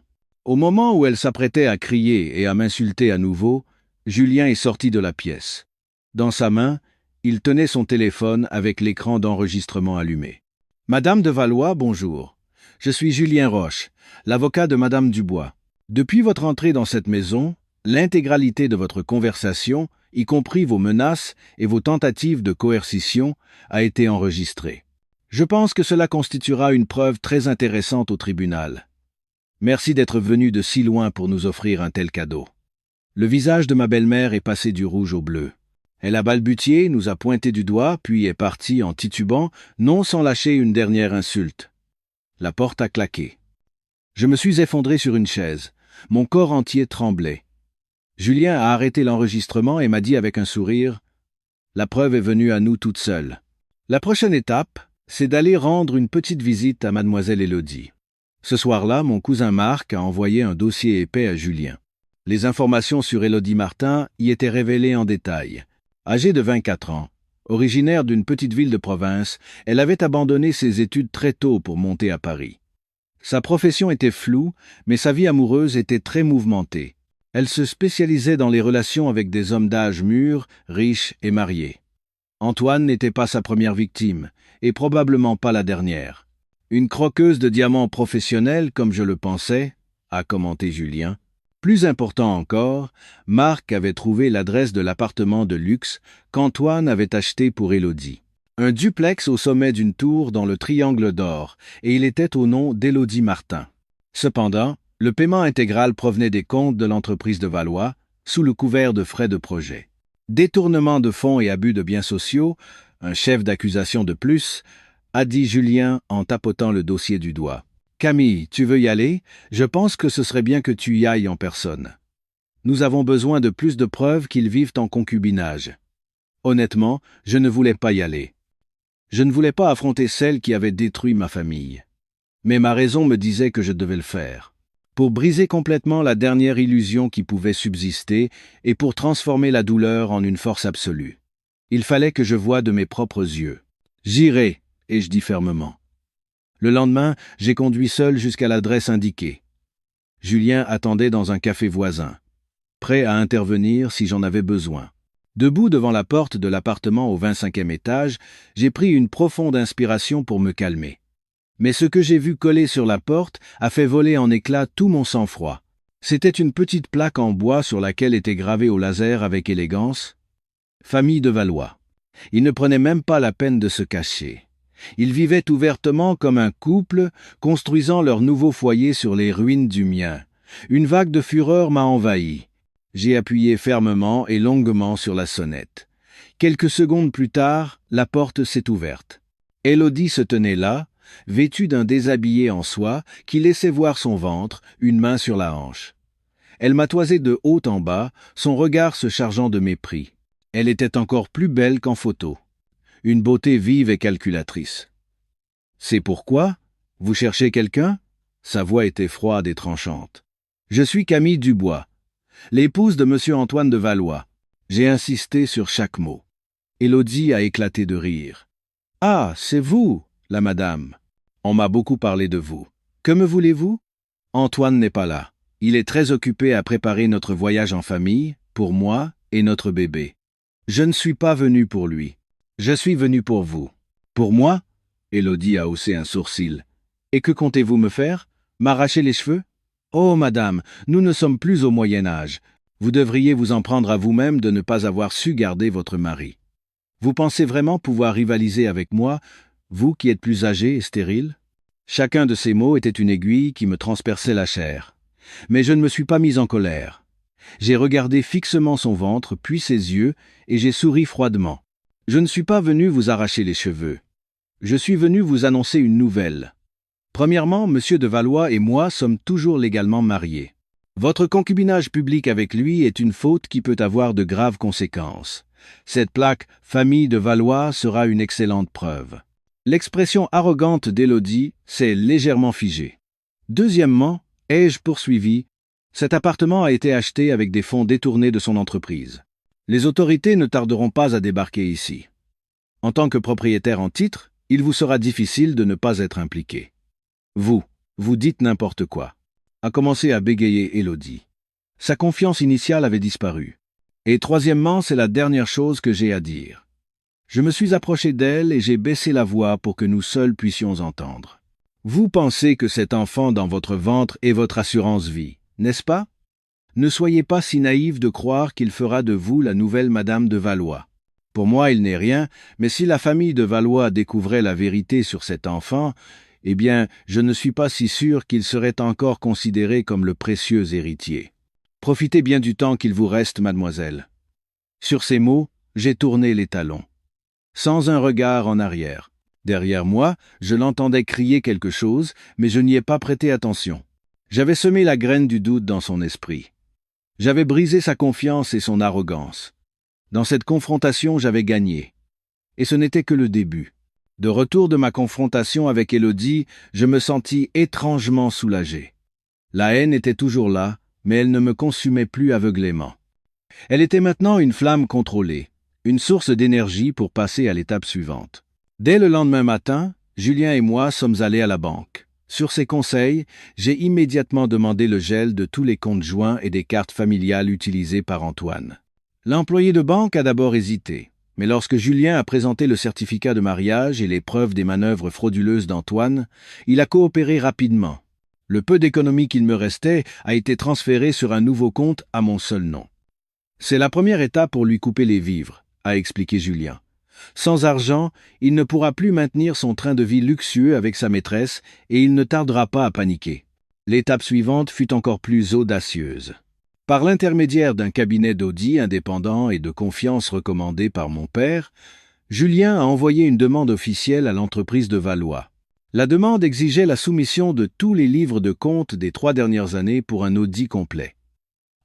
Au moment où elle s'apprêtait à crier et à m'insulter à nouveau, Julien est sorti de la pièce. Dans sa main, il tenait son téléphone avec l'écran d'enregistrement allumé. « Madame de Valois, bonjour. Je suis Julien Roche, l'avocat de Madame Dubois. Depuis votre entrée dans cette maison, l'intégralité de votre conversation, y compris vos menaces et vos tentatives de coercition, a été enregistrée. Je pense que cela constituera une preuve très intéressante au tribunal. Merci d'être venu de si loin pour nous offrir un tel cadeau. » Le visage de ma belle-mère est passé du rouge au bleu. Elle a balbutié, nous a pointé du doigt, puis est partie en titubant, non sans lâcher une dernière insulte. La porte a claqué. Je me suis effondré sur une chaise. Mon corps entier tremblait. Julien a arrêté l'enregistrement et m'a dit avec un sourire « La preuve est venue à nous toute seule. La prochaine étape, c'est d'aller rendre une petite visite à mademoiselle Élodie. » Ce soir-là, mon cousin Marc a envoyé un dossier épais à Julien. Les informations sur Élodie Martin y étaient révélées en détail. Âgée de 24 ans, originaire d'une petite ville de province, elle avait abandonné ses études très tôt pour monter à Paris. Sa profession était floue, mais sa vie amoureuse était très mouvementée. Elle se spécialisait dans les relations avec des hommes d'âge mûr, riches et mariés. Antoine n'était pas sa première victime, et probablement pas la dernière. Une croqueuse de diamants professionnelle, comme je le pensais, a commenté Julien. Plus important encore, Marc avait trouvé l'adresse de l'appartement de luxe qu'Antoine avait acheté pour Élodie. Un duplex au sommet d'une tour dans le Triangle d'Or, et il était au nom d'Élodie Martin. Cependant, le paiement intégral provenait des comptes de l'entreprise de Valois, sous le couvert de frais de projet. Détournement de fonds et abus de biens sociaux, un chef d'accusation de plus, a dit Julien en tapotant le dossier du doigt. « Camille, tu veux y aller? Je pense que ce serait bien que tu y ailles en personne. Nous avons besoin de plus de preuves qu'ils vivent en concubinage. » Honnêtement, je ne voulais pas y aller. Je ne voulais pas affronter celle qui avait détruit ma famille. Mais ma raison me disait que je devais le faire. Pour briser complètement la dernière illusion qui pouvait subsister et pour transformer la douleur en une force absolue. Il fallait que je voie de mes propres yeux. « J'irai », ai-je dit fermement. Le lendemain, j'ai conduit seul jusqu'à l'adresse indiquée. Julien attendait dans un café voisin, prêt à intervenir si j'en avais besoin. Debout devant la porte de l'appartement au 25e étage, j'ai pris une profonde inspiration pour me calmer. Mais ce que j'ai vu coller sur la porte a fait voler en éclats tout mon sang-froid. C'était une petite plaque en bois sur laquelle était gravé au laser avec élégance « Famille de Valois ». Ils ne prenaient même pas la peine de se cacher. Ils vivaient ouvertement comme un couple, construisant leur nouveau foyer sur les ruines du mien. Une vague de fureur m'a envahi. J'ai appuyé fermement et longuement sur la sonnette. Quelques secondes plus tard, la porte s'est ouverte. Élodie se tenait là, vêtue d'un déshabillé en soie qui laissait voir son ventre, une main sur la hanche. Elle m'a toisé de haut en bas, son regard se chargeant de mépris. Elle était encore plus belle qu'en photo. Une beauté vive et calculatrice. « C'est pourquoi? Vous cherchez quelqu'un ?» Sa voix était froide et tranchante. « Je suis Camille Dubois, l'épouse de M. Antoine de Valois. » J'ai insisté sur chaque mot. Élodie a éclaté de rire. « Ah, c'est vous, la madame. On m'a beaucoup parlé de vous. Que me voulez-vous? Antoine n'est pas là. Il est très occupé à préparer notre voyage en famille, pour moi et notre bébé. Je ne suis pas venu pour lui. Je suis venu pour vous. »« Pour moi ?» Élodie a haussé un sourcil. « Et que comptez-vous me faire? M'arracher les cheveux? Oh, madame, nous ne sommes plus au Moyen-Âge. Vous devriez vous en prendre à vous-même de ne pas avoir su garder votre mari. Vous pensez vraiment pouvoir rivaliser avec moi, vous qui êtes plus âgé et stérile ?» Chacun de ces mots était une aiguille qui me transperçait la chair. Mais je ne me suis pas mis en colère. J'ai regardé fixement son ventre, puis ses yeux, et j'ai souri froidement. « Je ne suis pas venu vous arracher les cheveux. Je suis venu vous annoncer une nouvelle. Premièrement, M. de Valois et moi sommes toujours légalement mariés. Votre concubinage public avec lui est une faute qui peut avoir de graves conséquences. Cette plaque « Famille de Valois » sera une excellente preuve. » L'expression arrogante d'Élodie s'est légèrement figée. Deuxièmement, ai-je poursuivi, cet appartement a été acheté avec des fonds détournés de son entreprise. Les autorités ne tarderont pas à débarquer ici. En tant que propriétaire en titre, il vous sera difficile de ne pas être impliqué. Vous dites n'importe quoi, a commencé à bégayer Élodie. Sa confiance initiale avait disparu. Et troisièmement, c'est la dernière chose que j'ai à dire. Je me suis approché d'elle et j'ai baissé la voix pour que nous seuls puissions entendre. Vous pensez que cet enfant dans votre ventre est votre assurance vie, n'est-ce pas? Ne soyez pas si naïf de croire qu'il fera de vous la nouvelle Madame de Valois. Pour moi, il n'est rien, mais si la famille de Valois découvrait la vérité sur cet enfant, eh bien, je ne suis pas si sûr qu'il serait encore considéré comme le précieux héritier. Profitez bien du temps qu'il vous reste, mademoiselle. Sur ces mots, j'ai tourné les talons. Sans un regard en arrière. Derrière moi, je l'entendais crier quelque chose, mais je n'y ai pas prêté attention. J'avais semé la graine du doute dans son esprit. J'avais brisé sa confiance et son arrogance. Dans cette confrontation, j'avais gagné. Et ce n'était que le début. De retour de ma confrontation avec Élodie, je me sentis étrangement soulagé. La haine était toujours là, mais elle ne me consumait plus aveuglément. Elle était maintenant une flamme contrôlée, une source d'énergie pour passer à l'étape suivante. Dès le lendemain matin, Julien et moi sommes allés à la banque. Sur ses conseils, j'ai immédiatement demandé le gel de tous les comptes joints et des cartes familiales utilisées par Antoine. L'employé de banque a d'abord hésité, mais lorsque Julien a présenté le certificat de mariage et les preuves des manœuvres frauduleuses d'Antoine, il a coopéré rapidement. Le peu d'économie qu'il me restait a été transféré sur un nouveau compte à mon seul nom. C'est la première étape pour lui couper les vivres, a expliqué Julien. Sans argent, il ne pourra plus maintenir son train de vie luxueux avec sa maîtresse et il ne tardera pas à paniquer. L'étape suivante fut encore plus audacieuse. Par l'intermédiaire d'un cabinet d'audit indépendant et de confiance recommandé par mon père, Julien a envoyé une demande officielle à l'entreprise de Valois. La demande exigeait la soumission de tous les livres de compte des 3 dernières années pour un audit complet.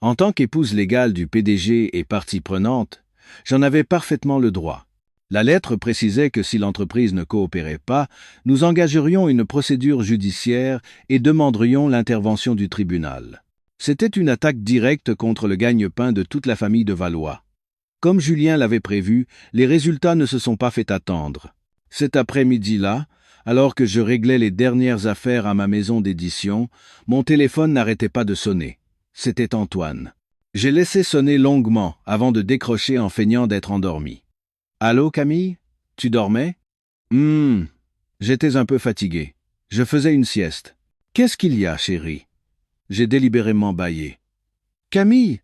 En tant qu'épouse légale du PDG et partie prenante, j'en avais parfaitement le droit. La lettre précisait que si l'entreprise ne coopérait pas, nous engagerions une procédure judiciaire et demanderions l'intervention du tribunal. C'était une attaque directe contre le gagne-pain de toute la famille de Valois. Comme Julien l'avait prévu, les résultats ne se sont pas fait attendre. Cet après-midi-là, alors que je réglais les dernières affaires à ma maison d'édition, mon téléphone n'arrêtait pas de sonner. C'était Antoine. J'ai laissé sonner longuement avant de décrocher en feignant d'être endormi. « Allô, Camille? Tu dormais? »« J'étais un peu fatigué. Je faisais une sieste. »« Qu'est-ce qu'il y a, chérie? » J'ai délibérément bâillé. « Camille,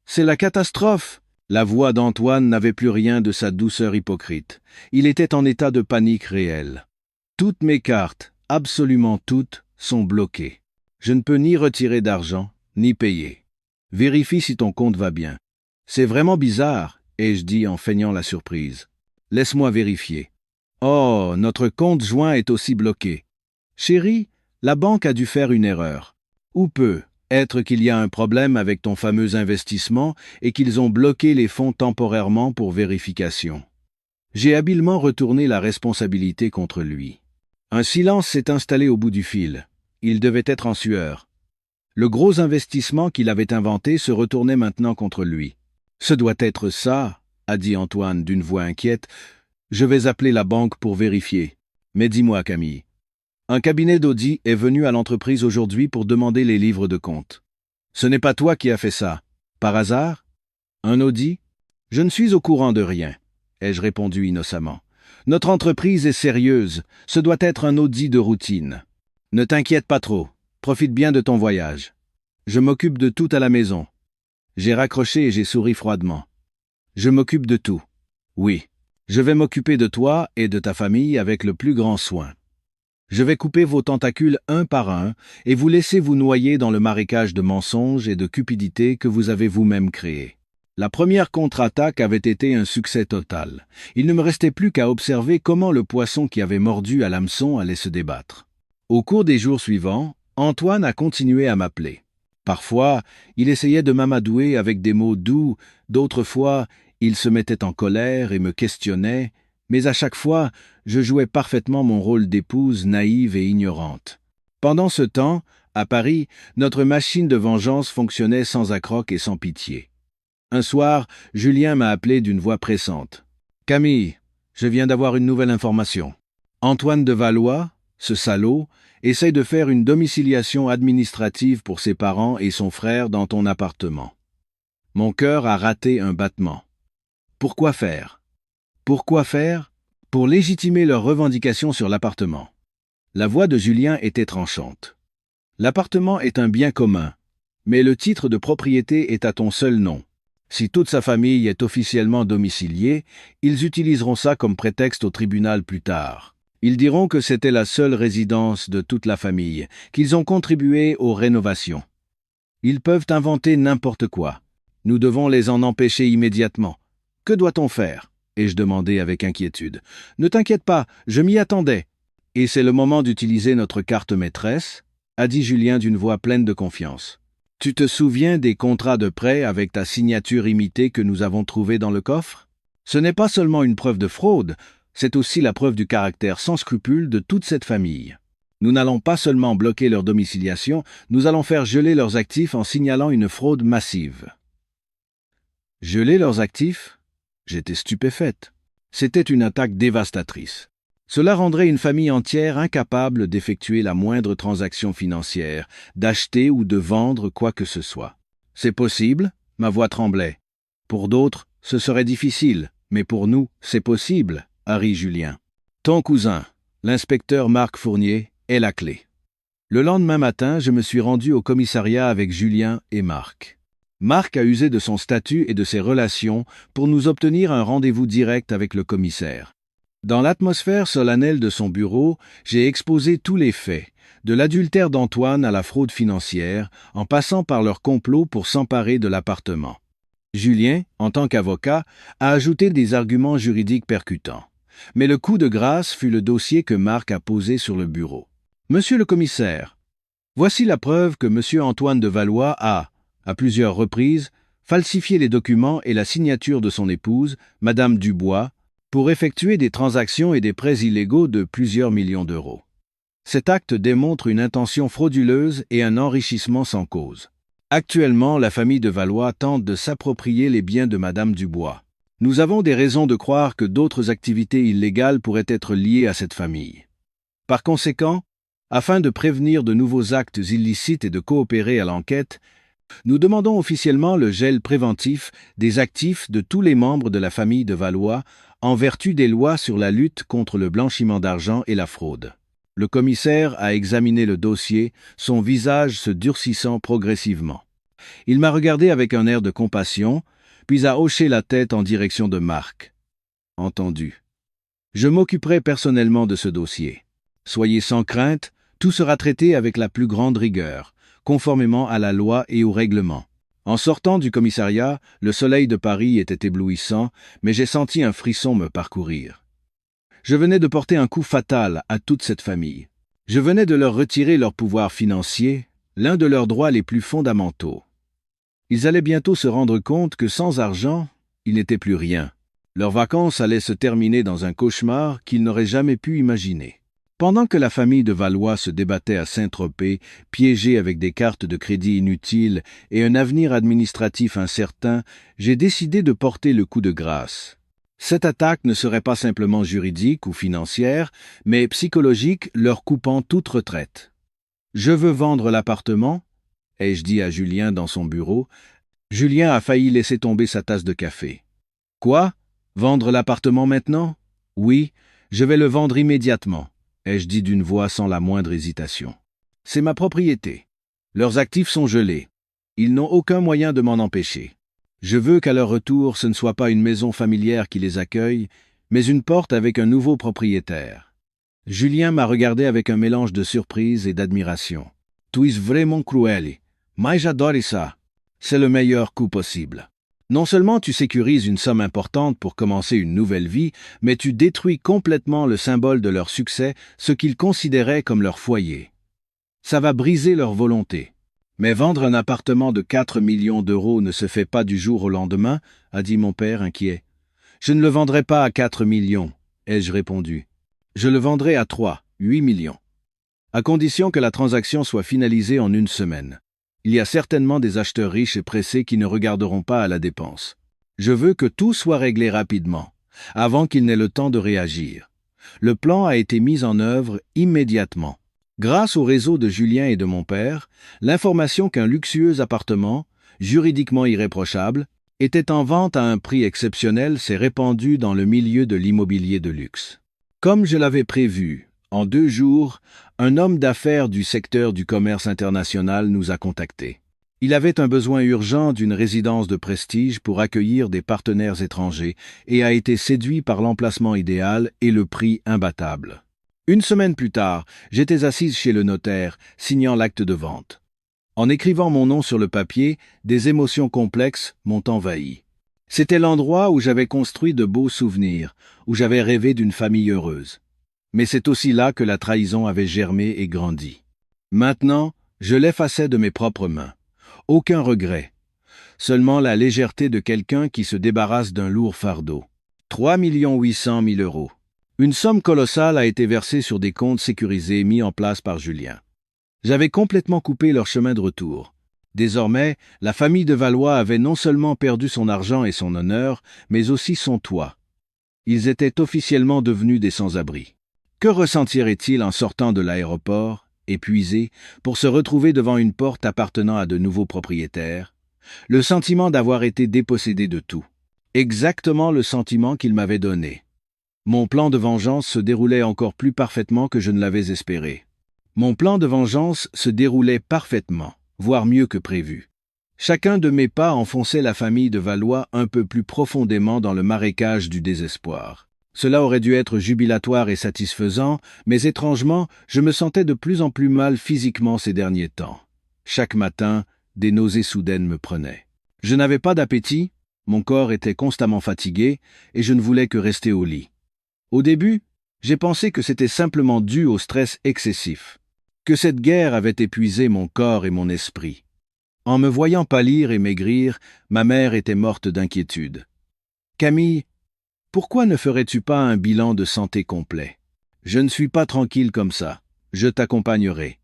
c'est la catastrophe !» La voix d'Antoine n'avait plus rien de sa douceur hypocrite. Il était en état de panique réelle. « Toutes mes cartes, absolument toutes, sont bloquées. Je ne peux ni retirer d'argent, ni payer. Vérifie si ton compte va bien. »« C'est vraiment bizarre, » ai-je dit en feignant la surprise. « Laisse-moi vérifier. »« Oh, notre compte joint est aussi bloqué. »« Chérie, la banque a dû faire une erreur. Ou peut être qu'il y a un problème avec ton fameux investissement et qu'ils ont bloqué les fonds temporairement pour vérification. » J'ai habilement retourné la responsabilité contre lui. Un silence s'est installé au bout du fil. Il devait être en sueur. Le gros investissement qu'il avait inventé se retournait maintenant contre lui. « Ce doit être ça, » a dit Antoine d'une voix inquiète. « Je vais appeler la banque pour vérifier. Mais dis-moi, Camille. Un cabinet d'audit est venu à l'entreprise aujourd'hui pour demander les livres de compte. Ce n'est pas toi qui as fait ça. Par hasard? Un audit? Je ne suis au courant de rien, ai-je répondu innocemment. Notre entreprise est sérieuse. Ce doit être un audit de routine. Ne t'inquiète pas trop. Profite bien de ton voyage. Je m'occupe de tout à la maison. » J'ai raccroché et j'ai souri froidement. Je m'occupe de tout. Oui, je vais m'occuper de toi et de ta famille avec le plus grand soin. Je vais couper vos tentacules un par un et vous laisser vous noyer dans le marécage de mensonges et de cupidité que vous avez vous-même créé. La première contre-attaque avait été un succès total. Il ne me restait plus qu'à observer comment le poisson qui avait mordu à l'hameçon allait se débattre. Au cours des jours suivants, Antoine a continué à m'appeler. Parfois, il essayait de m'amadouer avec des mots doux, d'autres fois, il se mettait en colère et me questionnait, mais à chaque fois, je jouais parfaitement mon rôle d'épouse naïve et ignorante. Pendant ce temps, à Paris, notre machine de vengeance fonctionnait sans accroc et sans pitié. Un soir, Julien m'a appelé d'une voix pressante. « Camille, je viens d'avoir une nouvelle information. Antoine de Valois, ce salaud, essaye de faire une domiciliation administrative pour ses parents et son frère dans ton appartement. » Mon cœur a raté un battement. Pourquoi faire? Pourquoi faire? Pour légitimer leurs revendications sur l'appartement. La voix de Julien était tranchante. L'appartement est un bien commun, mais le titre de propriété est à ton seul nom. Si toute sa famille est officiellement domiciliée, ils utiliseront ça comme prétexte au tribunal plus tard. Ils diront que c'était la seule résidence de toute la famille, qu'ils ont contribué aux rénovations. Ils peuvent inventer n'importe quoi. Nous devons les en empêcher immédiatement. Que doit-on faire? Ai-je demandé avec inquiétude. Ne t'inquiète pas, je m'y attendais. Et c'est le moment d'utiliser notre carte maîtresse, a dit Julien d'une voix pleine de confiance. Tu te souviens des contrats de prêt avec ta signature imitée que nous avons trouvés dans le coffre? Ce n'est pas seulement une preuve de fraude, c'est aussi la preuve du caractère sans scrupule de toute cette famille. Nous n'allons pas seulement bloquer leur domiciliation, nous allons faire geler leurs actifs en signalant une fraude massive. Geler leurs actifs? J'étais stupéfaite. C'était une attaque dévastatrice. Cela rendrait une famille entière incapable d'effectuer la moindre transaction financière, d'acheter ou de vendre quoi que ce soit. C'est possible, ma voix tremblait. Pour d'autres, ce serait difficile, mais pour nous, c'est possible, a ri Julien. Ton cousin, l'inspecteur Marc Fournier, est la clé. Le lendemain matin, je me suis rendu au commissariat avec Julien et Marc. Marc a usé de son statut et de ses relations pour nous obtenir un rendez-vous direct avec le commissaire. Dans l'atmosphère solennelle de son bureau, j'ai exposé tous les faits, de l'adultère d'Antoine à la fraude financière, en passant par leur complot pour s'emparer de l'appartement. Julien, en tant qu'avocat, a ajouté des arguments juridiques percutants. Mais le coup de grâce fut le dossier que Marc a posé sur le bureau. « Monsieur le commissaire, voici la preuve que monsieur Antoine de Valois a, à plusieurs reprises, falsifié les documents et la signature de son épouse, madame Dubois, pour effectuer des transactions et des prêts illégaux de plusieurs millions d'euros. Cet acte démontre une intention frauduleuse et un enrichissement sans cause. Actuellement, la famille de Valois tente de s'approprier les biens de madame Dubois. Nous avons des raisons de croire que d'autres activités illégales pourraient être liées à cette famille. Par conséquent, afin de prévenir de nouveaux actes illicites et de coopérer à l'enquête, nous demandons officiellement le gel préventif des actifs de tous les membres de la famille de Valois en vertu des lois sur la lutte contre le blanchiment d'argent et la fraude. Le commissaire a examiné le dossier, son visage se durcissant progressivement. Il m'a regardé avec un air de compassion, puis a hoché la tête en direction de Marc. Entendu. Je m'occuperai personnellement de ce dossier. Soyez sans crainte, tout sera traité avec la plus grande rigueur, conformément à la loi et au règlement. En sortant du commissariat, le soleil de Paris était éblouissant, mais j'ai senti un frisson me parcourir. Je venais de porter un coup fatal à toute cette famille. Je venais de leur retirer leur pouvoir financier, l'un de leurs droits les plus fondamentaux. Ils allaient bientôt se rendre compte que sans argent, ils n'étaient plus rien. Leurs vacances allaient se terminer dans un cauchemar qu'ils n'auraient jamais pu imaginer. Pendant que la famille de Valois se débattait à Saint-Tropez, piégée avec des cartes de crédit inutiles et un avenir administratif incertain, j'ai décidé de porter le coup de grâce. Cette attaque ne serait pas simplement juridique ou financière, mais psychologique, leur coupant toute retraite. « Je veux vendre l'appartement », ai-je dit à Julien dans son bureau. Julien a failli laisser tomber sa tasse de café. « Quoi? Vendre l'appartement maintenant? »« Oui, je vais le vendre immédiatement. » ai-je dit d'une voix sans la moindre hésitation. C'est ma propriété. Leurs actifs sont gelés. Ils n'ont aucun moyen de m'en empêcher. Je veux qu'à leur retour, ce ne soit pas une maison familière qui les accueille, mais une porte avec un nouveau propriétaire. Julien m'a regardé avec un mélange de surprise et d'admiration. « Tu es vraiment cruel, mais j'adore ça. C'est le meilleur coup possible. » Non seulement tu sécurises une somme importante pour commencer une nouvelle vie, mais tu détruis complètement le symbole de leur succès, ce qu'ils considéraient comme leur foyer. Ça va briser leur volonté. Mais vendre un appartement de 4 millions d'euros ne se fait pas du jour au lendemain, a dit mon père inquiet. Je ne le vendrai pas à 4 millions, ai-je répondu. Je le vendrai à 3, 8 millions. à condition que la transaction soit finalisée en une semaine. Il y a certainement des acheteurs riches et pressés qui ne regarderont pas à la dépense. Je veux que tout soit réglé rapidement, avant qu'ils n'aient le temps de réagir. Le plan a été mis en œuvre immédiatement. Grâce au réseau de Julien et de mon père, l'information qu'un luxueux appartement, juridiquement irréprochable, était en vente à un prix exceptionnel s'est répandue dans le milieu de l'immobilier de luxe. Comme je l'avais prévu, en 2 jours, un homme d'affaires du secteur du commerce international nous a contactés. Il avait un besoin urgent d'une résidence de prestige pour accueillir des partenaires étrangers et a été séduit par l'emplacement idéal et le prix imbattable. 1 semaine plus tard, j'étais assise chez le notaire, signant l'acte de vente. En écrivant mon nom sur le papier, des émotions complexes m'ont envahi. C'était l'endroit où j'avais construit de beaux souvenirs, où j'avais rêvé d'une famille heureuse. Mais c'est aussi là que la trahison avait germé et grandi. Maintenant, je l'effaçais de mes propres mains. Aucun regret. Seulement la légèreté de quelqu'un qui se débarrasse d'un lourd fardeau. 3 800 000 €. Une somme colossale a été versée sur des comptes sécurisés mis en place par Julien. J'avais complètement coupé leur chemin de retour. Désormais, la famille de Valois avait non seulement perdu son argent et son honneur, mais aussi son toit. Ils étaient officiellement devenus des sans-abri. Que ressentiraient-ils en sortant de l'aéroport, épuisés, pour se retrouver devant une porte appartenant à de nouveaux propriétaires? Le sentiment d'avoir été dépossédé de tout. Exactement le sentiment qu'ils m'avaient donné. Mon plan de vengeance se déroulait encore plus parfaitement que je ne l'avais espéré. Mon plan de vengeance se déroulait parfaitement, voire mieux que prévu. Chacun de mes pas enfonçait la famille de Valois un peu plus profondément dans le marécage du désespoir. Cela aurait dû être jubilatoire et satisfaisant, mais étrangement, je me sentais de plus en plus mal physiquement ces derniers temps. Chaque matin, des nausées soudaines me prenaient. Je n'avais pas d'appétit, mon corps était constamment fatigué, et je ne voulais que rester au lit. Au début, j'ai pensé que c'était simplement dû au stress excessif, que cette guerre avait épuisé mon corps et mon esprit. En me voyant pâlir et maigrir, ma mère était morte d'inquiétude. « Camille, pourquoi ne ferais-tu pas un bilan de santé complet? Je ne suis pas tranquille comme ça, je t'accompagnerai. »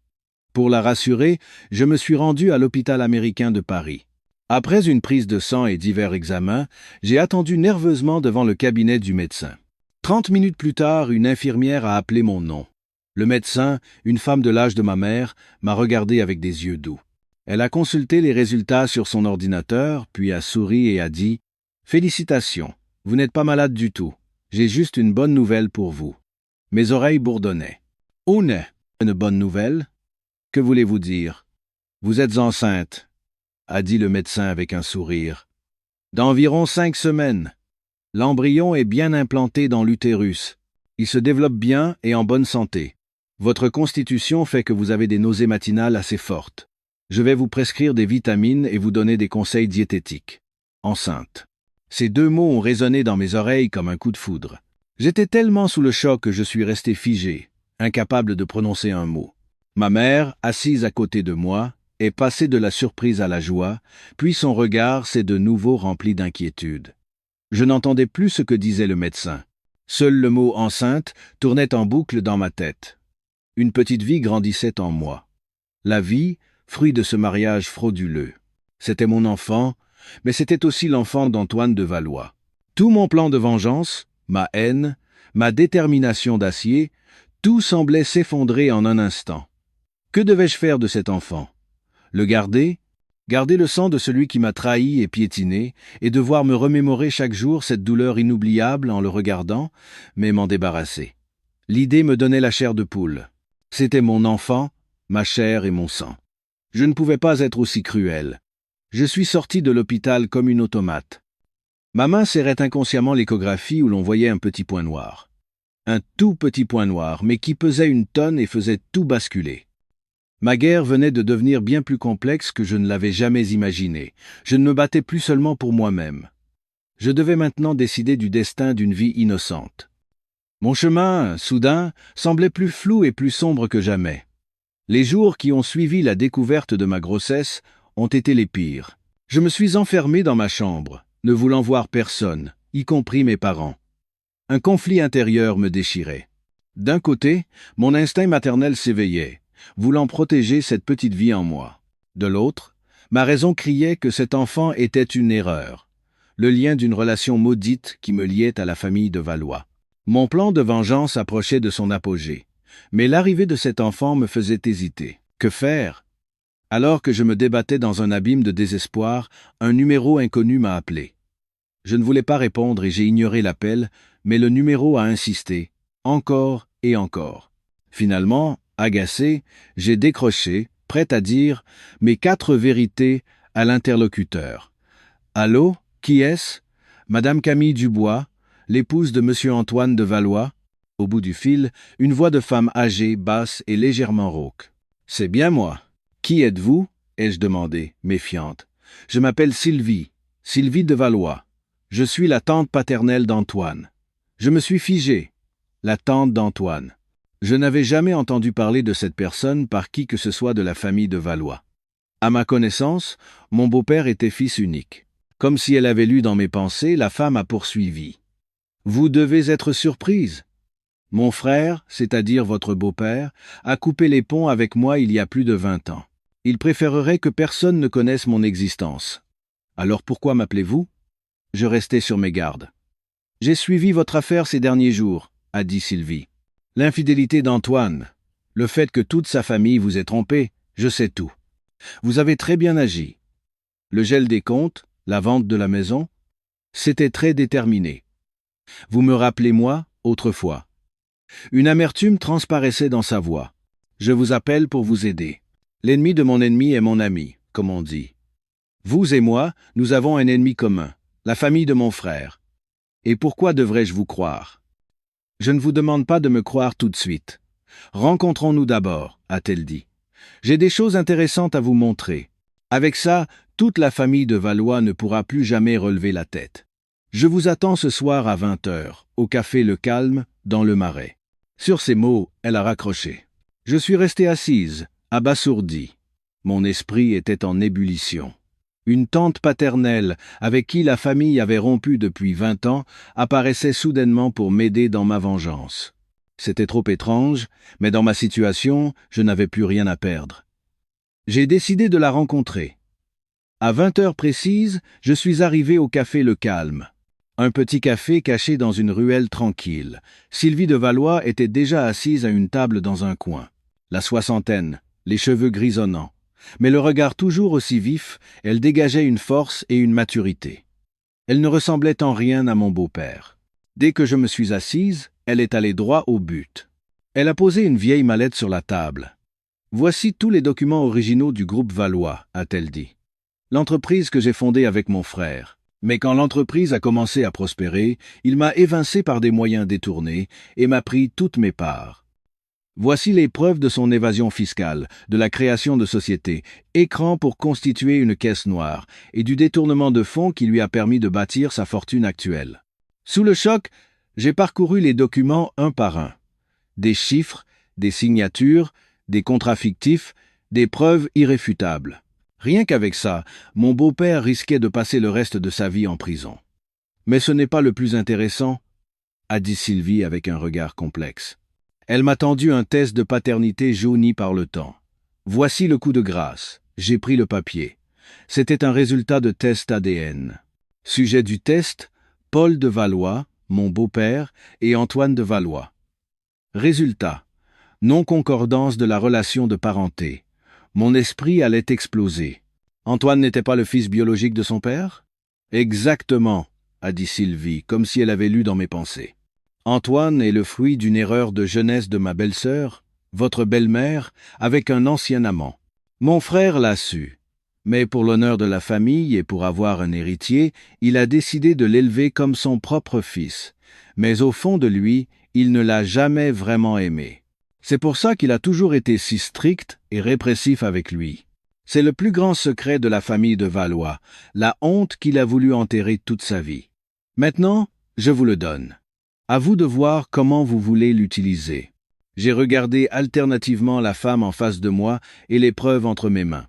Pour la rassurer, je me suis rendu à l'hôpital américain de Paris. Après une prise de sang et divers examens, j'ai attendu nerveusement devant le cabinet du médecin. 30 minutes plus tard, une infirmière a appelé mon nom. Le médecin, une femme de l'âge de ma mère, m'a regardé avec des yeux doux. Elle a consulté les résultats sur son ordinateur, puis a souri et a dit « Félicitations, vous n'êtes pas malade du tout. J'ai juste une bonne nouvelle pour vous. » Mes oreilles bourdonnaient. « Une bonne nouvelle? Que voulez-vous dire? Vous êtes enceinte, » a dit le médecin avec un sourire. « D'environ 5 semaines. L'embryon est bien implanté dans l'utérus. Il se développe bien et en bonne santé. Votre constitution fait que vous avez des nausées matinales assez fortes. Je vais vous prescrire des vitamines et vous donner des conseils diététiques. Enceinte. » Ces 2 mots ont résonné dans mes oreilles comme un coup de foudre. J'étais tellement sous le choc que je suis resté figé, incapable de prononcer un mot. Ma mère, assise à côté de moi, est passée de la surprise à la joie, puis son regard s'est de nouveau rempli d'inquiétude. Je n'entendais plus ce que disait le médecin. Seul le mot « enceinte » tournait en boucle dans ma tête. Une petite vie grandissait en moi. La vie, fruit de ce mariage frauduleux. C'était mon enfant, mais c'était aussi l'enfant d'Antoine de Valois. Tout mon plan de vengeance, ma haine, ma détermination d'acier, tout semblait s'effondrer en un instant. Que devais-je faire de cet enfant? Le garder? Garder le sang de celui qui m'a trahi et piétiné, et devoir me remémorer chaque jour cette douleur inoubliable en le regardant, mais m'en débarrasser. L'idée me donnait la chair de poule. C'était mon enfant, ma chair et mon sang. Je ne pouvais pas être aussi cruel. Je suis sorti de l'hôpital comme une automate. Ma main serrait inconsciemment l'échographie où l'on voyait un petit point noir. Un tout petit point noir, mais qui pesait 1 tonne et faisait tout basculer. Ma guerre venait de devenir bien plus complexe que je ne l'avais jamais imaginé. Je ne me battais plus seulement pour moi-même. Je devais maintenant décider du destin d'une vie innocente. Mon chemin, soudain, semblait plus flou et plus sombre que jamais. Les jours qui ont suivi la découverte de ma grossesse ont été les pires. Je me suis enfermé dans ma chambre, ne voulant voir personne, y compris mes parents. Un conflit intérieur me déchirait. D'un côté, mon instinct maternel s'éveillait, voulant protéger cette petite vie en moi. De l'autre, ma raison criait que cet enfant était une erreur, le lien d'une relation maudite qui me liait à la famille de Valois. Mon plan de vengeance approchait de son apogée, mais l'arrivée de cet enfant me faisait hésiter. Que faire? Alors que je me débattais dans un abîme de désespoir, un numéro inconnu m'a appelé. Je ne voulais pas répondre et j'ai ignoré l'appel, mais le numéro a insisté, encore et encore. Finalement, agacé, j'ai décroché, prêt à dire mes 4 vérités à l'interlocuteur. Allô, qui est-ce? Madame Camille Dubois, l'épouse de Monsieur Antoine de Valois? Au bout du fil, une voix de femme âgée, basse et légèrement rauque. C'est bien moi. Qui êtes-vous? Ai-je demandé, méfiante. Je m'appelle Sylvie, Sylvie de Valois. Je suis la tante paternelle d'Antoine. Je me suis figé. La tante d'Antoine. Je n'avais jamais entendu parler de cette personne par qui que ce soit de la famille de Valois. À ma connaissance, mon beau-père était fils unique. Comme si elle avait lu dans mes pensées, la femme a poursuivi. Vous devez être surprise. Mon frère, c'est-à-dire votre beau-père, a coupé les ponts avec moi il y a plus de 20 ans. Il préférerait que personne ne connaisse mon existence. Alors pourquoi m'appelez-vous? Je restai sur mes gardes. J'ai suivi votre affaire ces derniers jours, a dit Sylvie. L'infidélité d'Antoine, le fait que toute sa famille vous ait trompé, je sais tout. Vous avez très bien agi. Le gel des comptes, la vente de la maison, c'était très déterminé. Vous me rappelez moi, autrefois. Une amertume transparaissait dans sa voix. Je vous appelle pour vous aider. L'ennemi de mon ennemi est mon ami, comme on dit. Vous et moi, nous avons un ennemi commun, la famille de mon frère. Et pourquoi devrais-je vous croire? Je ne vous demande pas de me croire tout de suite. Rencontrons-nous d'abord, a-t-elle dit. J'ai des choses intéressantes à vous montrer. Avec ça, toute la famille de Valois ne pourra plus jamais relever la tête. Je vous attends ce soir à 20h, au café Le Calme, dans le Marais. Sur ces mots, elle a raccroché. Je suis resté assise, abasourdie. Mon esprit était en ébullition. Une tante paternelle, avec qui la famille avait rompu depuis 20 ans, apparaissait soudainement pour m'aider dans ma vengeance. C'était trop étrange, mais dans ma situation, je n'avais plus rien à perdre. J'ai décidé de la rencontrer. À 20h précises, je suis arrivé au café Le Calme. Un petit café caché dans une ruelle tranquille. Sylvie de Valois était déjà assise à une table dans un coin. La soixantaine, les cheveux grisonnants. Mais le regard toujours aussi vif, elle dégageait une force et une maturité. Elle ne ressemblait en rien à mon beau-père. Dès que je me suis assise, elle est allée droit au but. Elle a posé une vieille mallette sur la table. « Voici tous les documents originaux du groupe Valois », a-t-elle dit. « L'entreprise que j'ai fondée avec mon frère. Mais quand l'entreprise a commencé à prospérer, il m'a évincé par des moyens détournés et m'a pris toutes mes parts. Voici les preuves de son évasion fiscale, de la création de sociétés, écran pour constituer une caisse noire, et du détournement de fonds qui lui a permis de bâtir sa fortune actuelle. Sous le choc, j'ai parcouru les documents un par un. Des chiffres, des signatures, des contrats fictifs, des preuves irréfutables. Rien qu'avec ça, mon beau-père risquait de passer le reste de sa vie en prison. Mais ce n'est pas le plus intéressant, a dit Sylvie avec un regard complexe. Elle m'a tendu un test de paternité jauni par le temps. Voici le coup de grâce. J'ai pris le papier. C'était un résultat de test ADN. Sujet du test, Paul de Valois, mon beau-père, et Antoine de Valois. Résultat, non-concordance de la relation de parenté. Mon esprit allait exploser. Antoine n'était pas le fils biologique de son père? Exactement, a dit Sylvie, comme si elle avait lu dans mes pensées. Antoine est le fruit d'une erreur de jeunesse de ma belle-sœur, votre belle-mère, avec un ancien amant. Mon frère l'a su, mais pour l'honneur de la famille et pour avoir un héritier, il a décidé de l'élever comme son propre fils. Mais au fond de lui, il ne l'a jamais vraiment aimé. C'est pour ça qu'il a toujours été si strict et répressif avec lui. C'est le plus grand secret de la famille de Valois, la honte qu'il a voulu enterrer toute sa vie. Maintenant, je vous le donne. À vous de voir comment vous voulez l'utiliser. J'ai regardé alternativement la femme en face de moi et les preuves entre mes mains.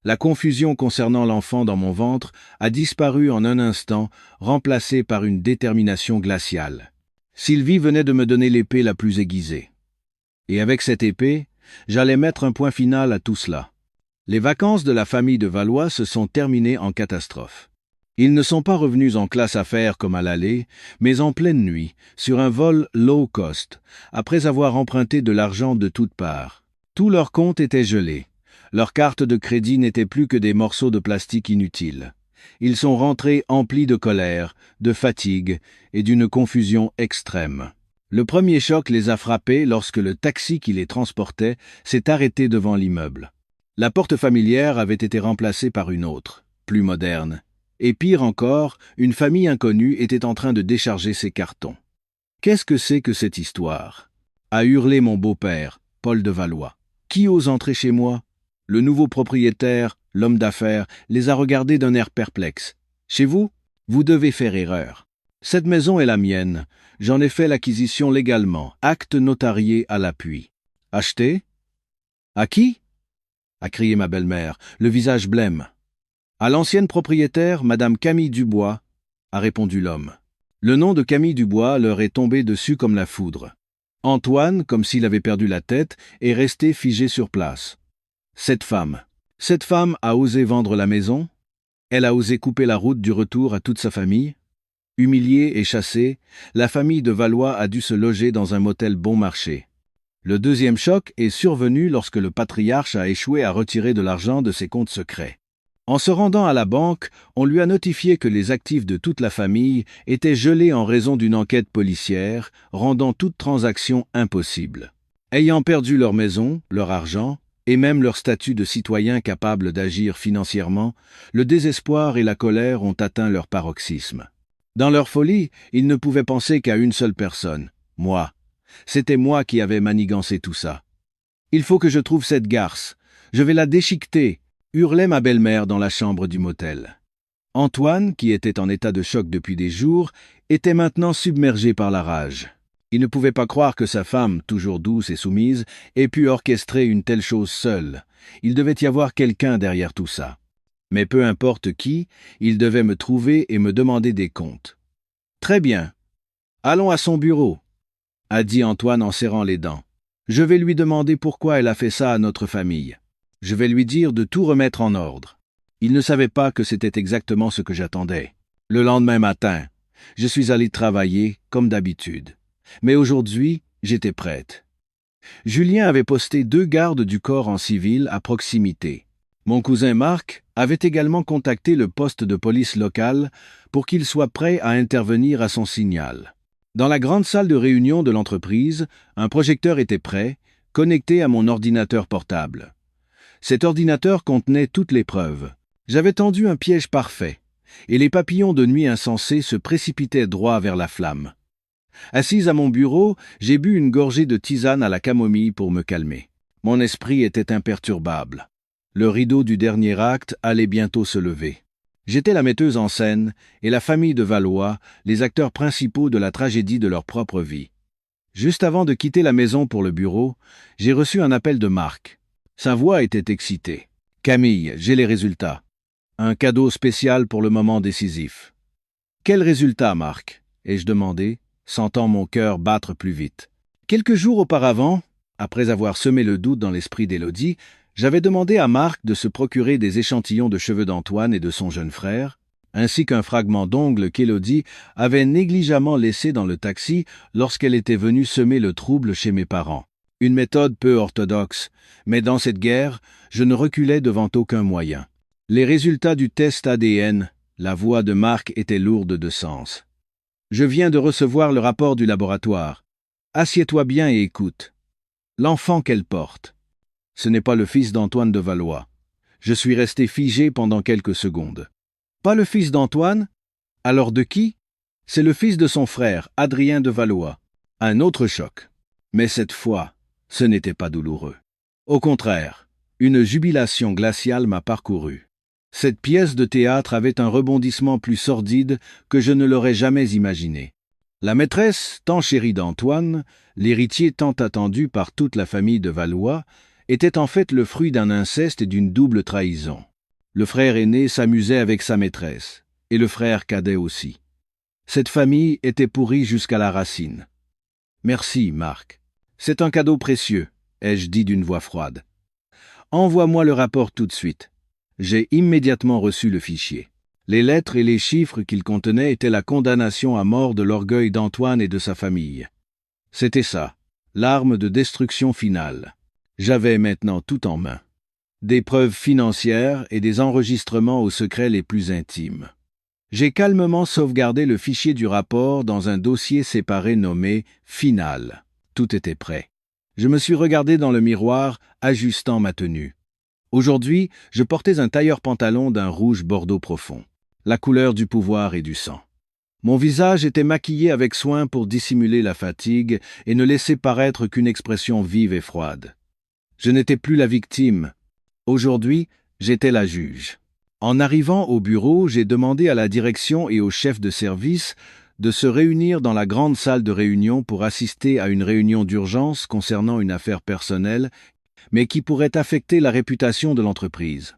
La confusion concernant l'enfant dans mon ventre a disparu en un instant, remplacée par une détermination glaciale. Sylvie venait de me donner l'épée la plus aiguisée. Et avec cette épée, j'allais mettre un point final à tout cela. Les vacances de la famille de Valois se sont terminées en catastrophe. Ils ne sont pas revenus en classe affaires comme à l'aller, mais en pleine nuit, sur un vol low cost, après avoir emprunté de l'argent de toutes parts. Tous leurs comptes étaient gelés. Leurs cartes de crédit n'étaient plus que des morceaux de plastique inutiles. Ils sont rentrés emplis de colère, de fatigue et d'une confusion extrême. Le premier choc les a frappés lorsque le taxi qui les transportait s'est arrêté devant l'immeuble. La porte familière avait été remplacée par une autre, plus moderne. Et pire encore, une famille inconnue était en train de décharger ses cartons. « Qu'est-ce que c'est que cette histoire ?» a hurlé mon beau-père, Paul de Valois. « Qui ose entrer chez moi ?» Le nouveau propriétaire, l'homme d'affaires, les a regardés d'un air perplexe. « Chez vous ? Vous devez faire erreur. Cette maison est la mienne. J'en ai fait l'acquisition légalement, acte notarié à l'appui. »« Acheté ? À qui ?» a crié ma belle-mère, le visage blême. « À l'ancienne propriétaire, Madame Camille Dubois, » a répondu l'homme. Le nom de Camille Dubois leur est tombé dessus comme la foudre. Antoine, comme s'il avait perdu la tête, est resté figé sur place. Cette femme a osé vendre la maison? Elle a osé couper la route du retour à toute sa famille? Humiliée et chassée, la famille de Valois a dû se loger dans un motel bon marché. Le deuxième choc est survenu lorsque le patriarche a échoué à retirer de l'argent de ses comptes secrets. En se rendant à la banque, on lui a notifié que les actifs de toute la famille étaient gelés en raison d'une enquête policière, rendant toute transaction impossible. Ayant perdu leur maison, leur argent, et même leur statut de citoyen capable d'agir financièrement, le désespoir et la colère ont atteint leur paroxysme. Dans leur folie, ils ne pouvaient penser qu'à une seule personne, moi. C'était moi qui avais manigancé tout ça. « Il faut que je trouve cette garce. Je vais la déchiqueter !» hurlait ma belle-mère dans la chambre du motel. Antoine, qui était en état de choc depuis des jours, était maintenant submergé par la rage. Il ne pouvait pas croire que sa femme, toujours douce et soumise, ait pu orchestrer une telle chose seule. Il devait y avoir quelqu'un derrière tout ça. Mais peu importe qui, il devait me trouver et me demander des comptes. « Très bien. Allons à son bureau, » a dit Antoine en serrant les dents. « Je vais lui demander pourquoi elle a fait ça à notre famille. Je vais lui dire de tout remettre en ordre. » Il ne savait pas que c'était exactement ce que j'attendais. Le lendemain matin, je suis allé travailler, comme d'habitude. Mais aujourd'hui, j'étais prête. Julien avait posté 2 gardes du corps en civil à proximité. Mon cousin Marc avait également contacté le poste de police local pour qu'il soit prêt à intervenir à son signal. Dans la grande salle de réunion de l'entreprise, un projecteur était prêt, connecté à mon ordinateur portable. Cet ordinateur contenait toutes les preuves. J'avais tendu un piège parfait, et les papillons de nuit insensés se précipitaient droit vers la flamme. Assise à mon bureau, j'ai bu une gorgée de tisane à la camomille pour me calmer. Mon esprit était imperturbable. Le rideau du dernier acte allait bientôt se lever. J'étais la metteuse en scène, et la famille de Valois, les acteurs principaux de la tragédie de leur propre vie. Juste avant de quitter la maison pour le bureau, j'ai reçu un appel de Marc. Sa voix était excitée. « Camille, j'ai les résultats. Un cadeau spécial pour le moment décisif. »« Quel résultat, Marc ?» ai-je demandé, sentant mon cœur battre plus vite. Quelques jours auparavant, après avoir semé le doute dans l'esprit d'Élodie, j'avais demandé à Marc de se procurer des échantillons de cheveux d'Antoine et de son jeune frère, ainsi qu'un fragment d'ongle qu'Élodie avait négligemment laissé dans le taxi lorsqu'elle était venue semer le trouble chez mes parents. Une méthode peu orthodoxe, mais dans cette guerre, je ne reculais devant aucun moyen. Les résultats du test ADN, la voix de Marc était lourde de sens. « Je viens de recevoir le rapport du laboratoire. Assieds-toi bien et écoute. L'enfant qu'elle porte. Ce n'est pas le fils d'Antoine de Valois. » Je suis resté figé pendant quelques secondes. « Pas le fils d'Antoine? Alors de qui? » « C'est le fils de son frère, Adrien de Valois. » Un autre choc. Mais cette fois, ce n'était pas douloureux. Au contraire, une jubilation glaciale m'a parcouru. Cette pièce de théâtre avait un rebondissement plus sordide que je ne l'aurais jamais imaginé. La maîtresse, tant chérie d'Antoine, l'héritier tant attendu par toute la famille de Valois, était en fait le fruit d'un inceste et d'une double trahison. Le frère aîné s'amusait avec sa maîtresse, et le frère cadet aussi. Cette famille était pourrie jusqu'à la racine. Merci, Marc. C'est un cadeau précieux, ai-je dit d'une voix froide. Envoie-moi le rapport tout de suite. J'ai immédiatement reçu le fichier. Les lettres et les chiffres qu'il contenait étaient la condamnation à mort de l'orgueil d'Antoine et de sa famille. C'était ça, l'arme de destruction finale. J'avais maintenant tout en main. Des preuves financières et des enregistrements aux secrets les plus intimes. J'ai calmement sauvegardé le fichier du rapport dans un dossier séparé nommé « Final ». Tout était prêt. Je me suis regardé dans le miroir, ajustant ma tenue. Aujourd'hui, je portais un tailleur-pantalon d'un rouge bordeaux profond, la couleur du pouvoir et du sang. Mon visage était maquillé avec soin pour dissimuler la fatigue et ne laisser paraître qu'une expression vive et froide. Je n'étais plus la victime. Aujourd'hui, j'étais la juge. En arrivant au bureau, j'ai demandé à la direction et au chef de service de se réunir dans la grande salle de réunion pour assister à une réunion d'urgence concernant une affaire personnelle, mais qui pourrait affecter la réputation de l'entreprise.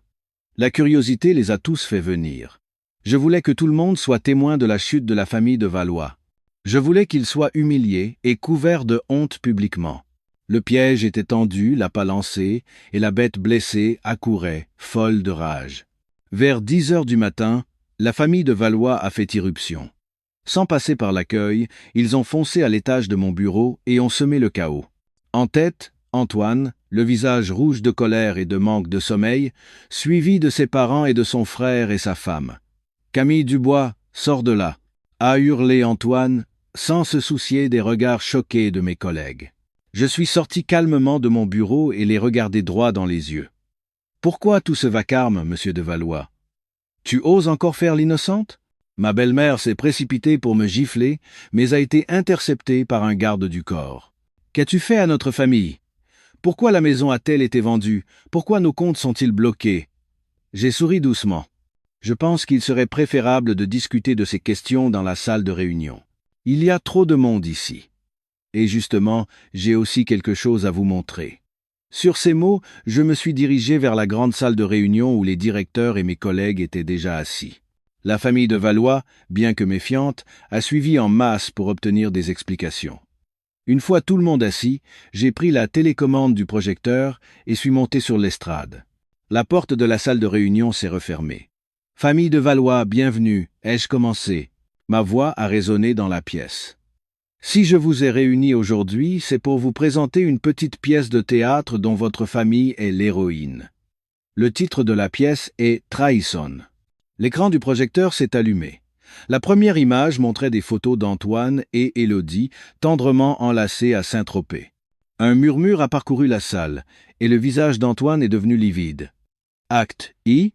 La curiosité les a tous fait venir. Je voulais que tout le monde soit témoin de la chute de la famille de Valois. Je voulais qu'ils soient humiliés et couverts de honte publiquement. Le piège était tendu, l'appât lancé, et la bête blessée accourait, folle de rage. Vers 10 heures du matin, la famille de Valois a fait irruption. Sans passer par l'accueil, ils ont foncé à l'étage de mon bureau et ont semé le chaos. En tête, Antoine, le visage rouge de colère et de manque de sommeil, suivi de ses parents et de son frère et sa femme. « Camille Dubois, sors de là !» a hurlé Antoine, sans se soucier des regards choqués de mes collègues. Je suis sorti calmement de mon bureau et les regardai droit dans les yeux. « Pourquoi tout ce vacarme, monsieur de Valois? Tu oses encore faire l'innocente? Ma belle-mère s'est précipitée pour me gifler, mais a été interceptée par un garde du corps. Qu'as-tu fait à notre famille? Pourquoi la maison a-t-elle été vendue? Pourquoi nos comptes sont-ils bloqués? » J'ai souri doucement. Je pense qu'il serait préférable de discuter de ces questions dans la salle de réunion. Il y a trop de monde ici. Et justement, j'ai aussi quelque chose à vous montrer. Sur ces mots, je me suis dirigé vers la grande salle de réunion où les directeurs et mes collègues étaient déjà assis. La famille de Valois, bien que méfiante, a suivi en masse pour obtenir des explications. Une fois tout le monde assis, j'ai pris la télécommande du projecteur et suis monté sur l'estrade. La porte de la salle de réunion s'est refermée. « Famille de Valois, bienvenue, ai-je commencé ?» Ma voix a résonné dans la pièce. Si je vous ai réunis aujourd'hui, c'est pour vous présenter une petite pièce de théâtre dont votre famille est l'héroïne. Le titre de la pièce est « Trahison ». L'écran du projecteur s'est allumé. La première image montrait des photos d'Antoine et Élodie, tendrement enlacés à Saint-Tropez. Un murmure a parcouru la salle, et le visage d'Antoine est devenu livide. Acte I,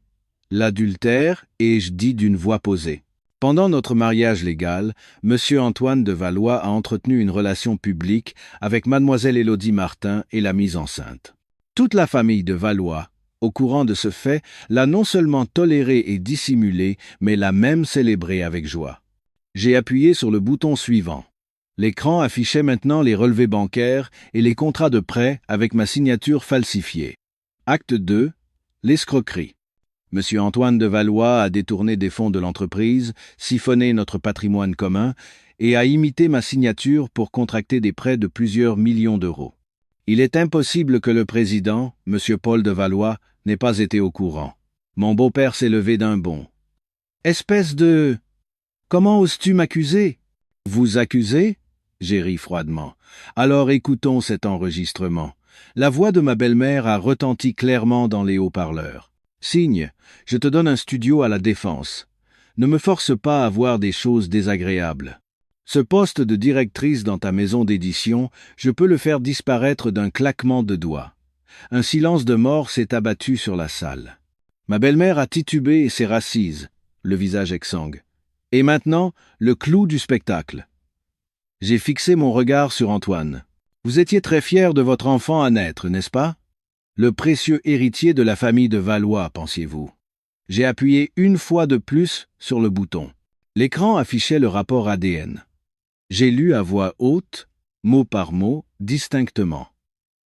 l'adultère, ai-je dit d'une voix posée. Pendant notre mariage légal, M. Antoine de Valois a entretenu une relation publique avec Mademoiselle Élodie Martin et l'a mise enceinte. Toute la famille de Valois, au courant de ce fait, l'a non seulement toléré et dissimulé, mais l'a même célébré avec joie. J'ai appuyé sur le bouton suivant. L'écran affichait maintenant les relevés bancaires et les contrats de prêt avec ma signature falsifiée. Acte 2, l'escroquerie. M. Antoine de Valois a détourné des fonds de l'entreprise, siphonné notre patrimoine commun et a imité ma signature pour contracter des prêts de plusieurs millions d'euros. Il est impossible que le président, M. Paul de Valois, n'ait pas été au courant. Mon beau-père s'est levé d'un bond. « Espèce de... Comment oses-tu m'accuser? » « Vous accuser ?» J'ai ri froidement. « Alors écoutons cet enregistrement. » La voix de ma belle-mère a retenti clairement dans les haut-parleurs. « Signe, je te donne un studio à la Défense. Ne me force pas à voir des choses désagréables. Ce poste de directrice dans ta maison d'édition, je peux le faire disparaître d'un claquement de doigts. » Un silence de mort s'est abattu sur la salle. Ma belle-mère a titubé et s'est rassise, le visage exsangue. Et maintenant, le clou du spectacle. J'ai fixé mon regard sur Antoine. Vous étiez très fier de votre enfant à naître, n'est-ce pas? Le précieux héritier de la famille de Valois, pensiez-vous. J'ai appuyé une fois de plus sur le bouton. L'écran affichait le rapport ADN. J'ai lu à voix haute, mot par mot, distinctement.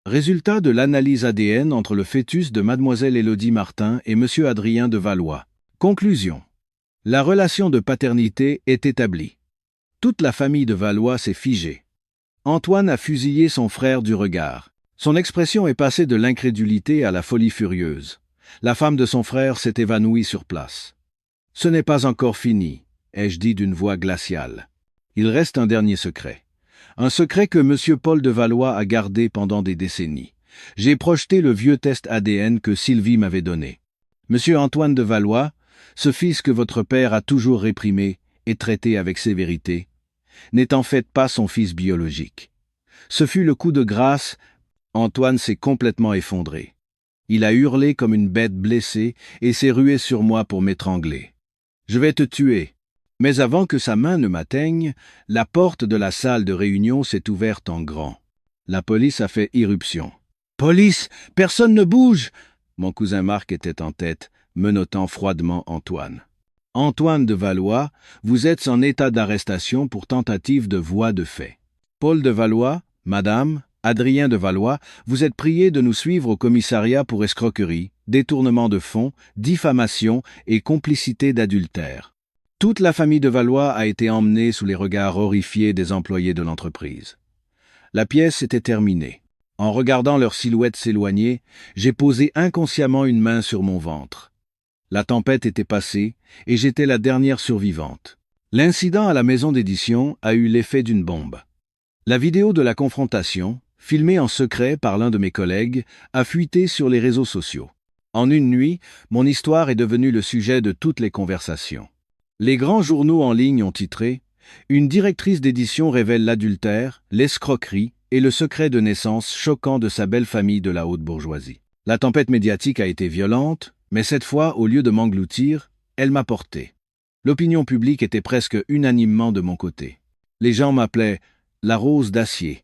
Résultat de l'analyse ADN entre le fœtus de Mademoiselle Élodie Martin et M. Adrien de Valois. Conclusion. La relation de paternité est établie. Toute la famille de Valois s'est figée. Antoine a fusillé son frère du regard. Son expression est passée de l'incrédulité à la folie furieuse. La femme de son frère s'est évanouie sur place. « Ce n'est pas encore fini », ai-je dit d'une voix glaciale. « Il reste un dernier secret. Un secret que M. Paul de Valois a gardé pendant des décennies. J'ai projeté le vieux test ADN que Sylvie m'avait donné. Monsieur Antoine de Valois, ce fils que votre père a toujours réprimé et traité avec sévérité, n'est en fait pas son fils biologique. Ce fut le coup de grâce. Antoine s'est complètement effondré. Il a hurlé comme une bête blessée et s'est rué sur moi pour m'étrangler. « Je vais te tuer !» Mais avant que sa main ne m'atteigne, la porte de la salle de réunion s'est ouverte en grand. La police a fait irruption. « Police! Personne ne bouge !» Mon cousin Marc était en tête, menottant froidement Antoine. « Antoine de Valois, vous êtes en état d'arrestation pour tentative de voie de fait. Paul de Valois, madame, Adrien de Valois, vous êtes priés de nous suivre au commissariat pour escroquerie, détournement de fonds, diffamation et complicité d'adultère. » Toute la famille de Valois a été emmenée sous les regards horrifiés des employés de l'entreprise. La pièce était terminée. En regardant leur silhouette s'éloigner, j'ai posé inconsciemment une main sur mon ventre. La tempête était passée et j'étais la dernière survivante. L'incident à la maison d'édition a eu l'effet d'une bombe. La vidéo de la confrontation, filmée en secret par l'un de mes collègues, a fuité sur les réseaux sociaux. En une nuit, mon histoire est devenue le sujet de toutes les conversations. Les grands journaux en ligne ont titré « Une directrice d'édition révèle l'adultère, l'escroquerie et le secret de naissance choquant de sa belle famille de la haute bourgeoisie ». La tempête médiatique a été violente, mais cette fois, au lieu de m'engloutir, elle m'a porté. L'opinion publique était presque unanimement de mon côté. Les gens m'appelaient « la rose d'acier »,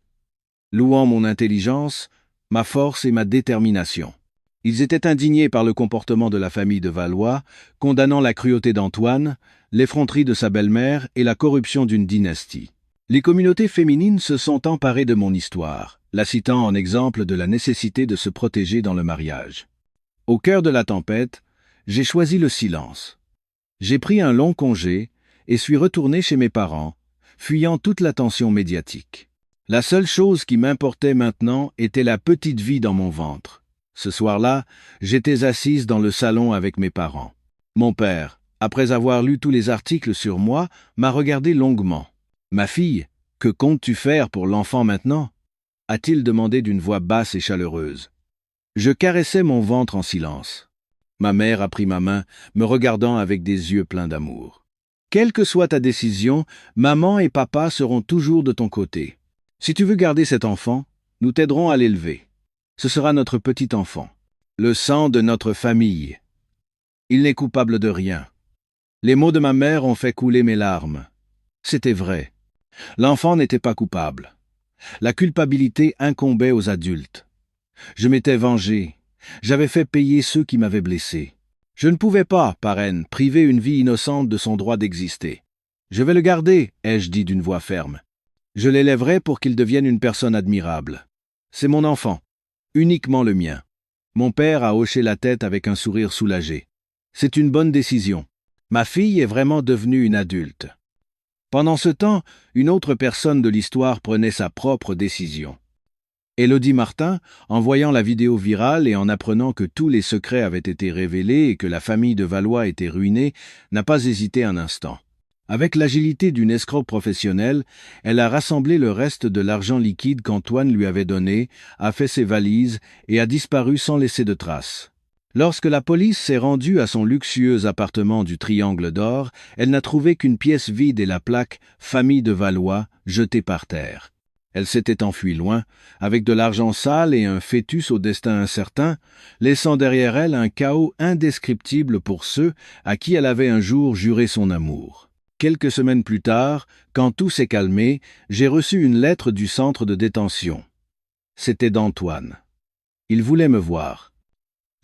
louant mon intelligence, ma force et ma détermination. Ils étaient indignés par le comportement de la famille de Valois, condamnant la cruauté d'Antoine, l'effronterie de sa belle-mère et la corruption d'une dynastie. Les communautés féminines se sont emparées de mon histoire, la citant en exemple de la nécessité de se protéger dans le mariage. Au cœur de la tempête, j'ai choisi le silence. J'ai pris un long congé et suis retourné chez mes parents, fuyant toute l'attention médiatique. La seule chose qui m'importait maintenant était la petite vie dans mon ventre. Ce soir-là, j'étais assise dans le salon avec mes parents. Mon père, après avoir lu tous les articles sur moi, m'a regardé longuement. « Ma fille, que comptes-tu faire pour l'enfant maintenant ?» a-t-il demandé d'une voix basse et chaleureuse. Je caressais mon ventre en silence. Ma mère a pris ma main, me regardant avec des yeux pleins d'amour. « Quelle que soit ta décision, maman et papa seront toujours de ton côté. Si tu veux garder cet enfant, nous t'aiderons à l'élever. Ce sera notre petit enfant, le sang de notre famille. Il n'est coupable de rien. » Les mots de ma mère ont fait couler mes larmes. C'était vrai. L'enfant n'était pas coupable. La culpabilité incombait aux adultes. Je m'étais vengé. J'avais fait payer ceux qui m'avaient blessé. Je ne pouvais pas, par haine, priver une vie innocente de son droit d'exister. « Je vais le garder », ai-je dit d'une voix ferme. « Je l'élèverai pour qu'il devienne une personne admirable. C'est mon enfant. Uniquement le mien. » Mon père a hoché la tête avec un sourire soulagé. « C'est une bonne décision. Ma fille est vraiment devenue une adulte. » Pendant ce temps, une autre personne de l'histoire prenait sa propre décision. Élodie Martin, en voyant la vidéo virale et en apprenant que tous les secrets avaient été révélés et que la famille de Valois était ruinée, n'a pas hésité un instant. Avec l'agilité d'une escroc professionnelle, elle a rassemblé le reste de l'argent liquide qu'Antoine lui avait donné, a fait ses valises et a disparu sans laisser de traces. Lorsque la police s'est rendue à son luxueux appartement du Triangle d'Or, elle n'a trouvé qu'une pièce vide et la plaque « Famille de Valois » jetée par terre. Elle s'était enfuie loin, avec de l'argent sale et un fœtus au destin incertain, laissant derrière elle un chaos indescriptible pour ceux à qui elle avait un jour juré son amour. Quelques semaines plus tard, quand tout s'est calmé, j'ai reçu une lettre du centre de détention. C'était d'Antoine. Il voulait me voir.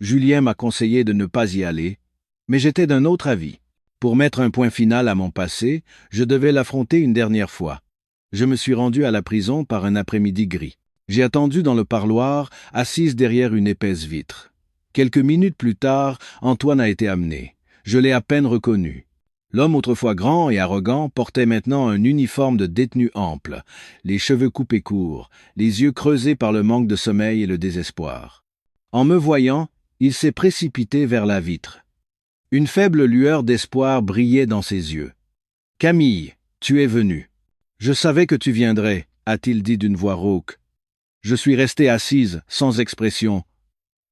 Julien m'a conseillé de ne pas y aller, mais j'étais d'un autre avis. Pour mettre un point final à mon passé, je devais l'affronter une dernière fois. Je me suis rendu à la prison par un après-midi gris. J'ai attendu dans le parloir, assise derrière une épaisse vitre. Quelques minutes plus tard, Antoine a été amené. Je l'ai à peine reconnu. L'homme autrefois grand et arrogant portait maintenant un uniforme de détenu ample, les cheveux coupés courts, les yeux creusés par le manque de sommeil et le désespoir. En me voyant, il s'est précipité vers la vitre. Une faible lueur d'espoir brillait dans ses yeux. « Camille, tu es venue. Je savais que tu viendrais, a-t-il dit d'une voix rauque. Je suis restée assise, sans expression.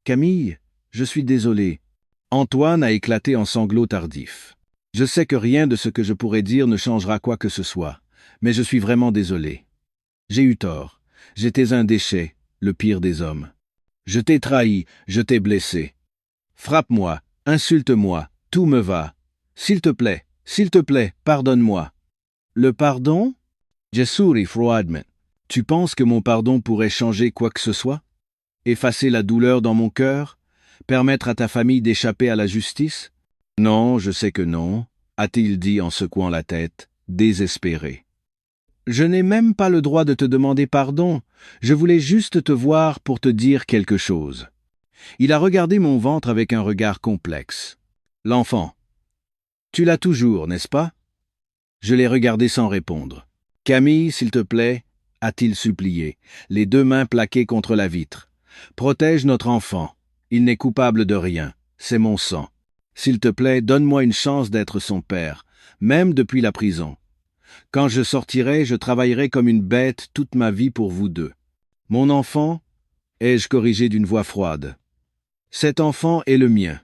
Camille, je suis désolé. Antoine a éclaté en sanglots tardifs. Je sais que rien de ce que je pourrais dire ne changera quoi que ce soit, mais je suis vraiment désolé. J'ai eu tort. J'étais un déchet, le pire des hommes. Je t'ai trahi, je t'ai blessé. Frappe-moi, insulte-moi, tout me va. S'il te plaît, pardonne-moi. Le pardon? J'ai souri froidement. Tu penses que mon pardon pourrait changer quoi que ce soit? Effacer la douleur dans mon cœur? Permettre à ta famille d'échapper à la justice? Non, je sais que non, a-t-il dit en secouant la tête, désespéré. Je n'ai même pas le droit de te demander pardon, je voulais juste te voir pour te dire quelque chose. Il a regardé mon ventre avec un regard complexe. L'enfant. Tu l'as toujours, n'est-ce pas? Je l'ai regardé sans répondre. Camille, s'il te plaît, a-t-il supplié, les deux mains plaquées contre la vitre. Protège notre enfant. Il n'est coupable de rien. C'est mon sang. S'il te plaît, donne-moi une chance d'être son père, même depuis la prison. Quand je sortirai, je travaillerai comme une bête toute ma vie pour vous deux. Mon enfant, ai-je corrigé d'une voix froide. Cet enfant est le mien.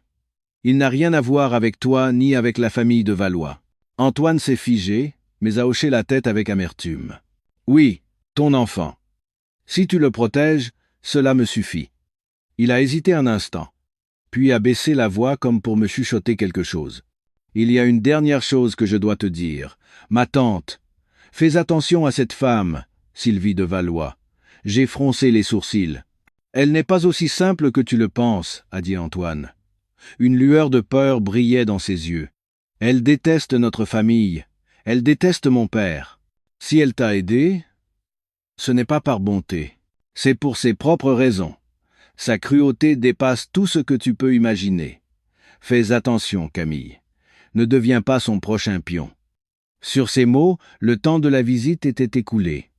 Il n'a rien à voir avec toi ni avec la famille de Valois. Antoine s'est figé, mais a hoché la tête avec amertume. Oui, ton enfant. Si tu le protèges, cela me suffit. Il a hésité un instant, puis a baissé la voix comme pour me chuchoter quelque chose. Il y a une dernière chose que je dois te dire. Ma tante, fais attention à cette femme, Sylvie de Valois. J'ai froncé les sourcils. Elle n'est pas aussi simple que tu le penses, a dit Antoine. Une lueur de peur brillait dans ses yeux. Elle déteste notre famille. Elle déteste mon père. Si elle t'a aidé, ce n'est pas par bonté. C'est pour ses propres raisons. Sa cruauté dépasse tout ce que tu peux imaginer. Fais attention, Camille. Ne deviens pas son prochain pion. Sur ces mots, le temps de la visite était écoulé.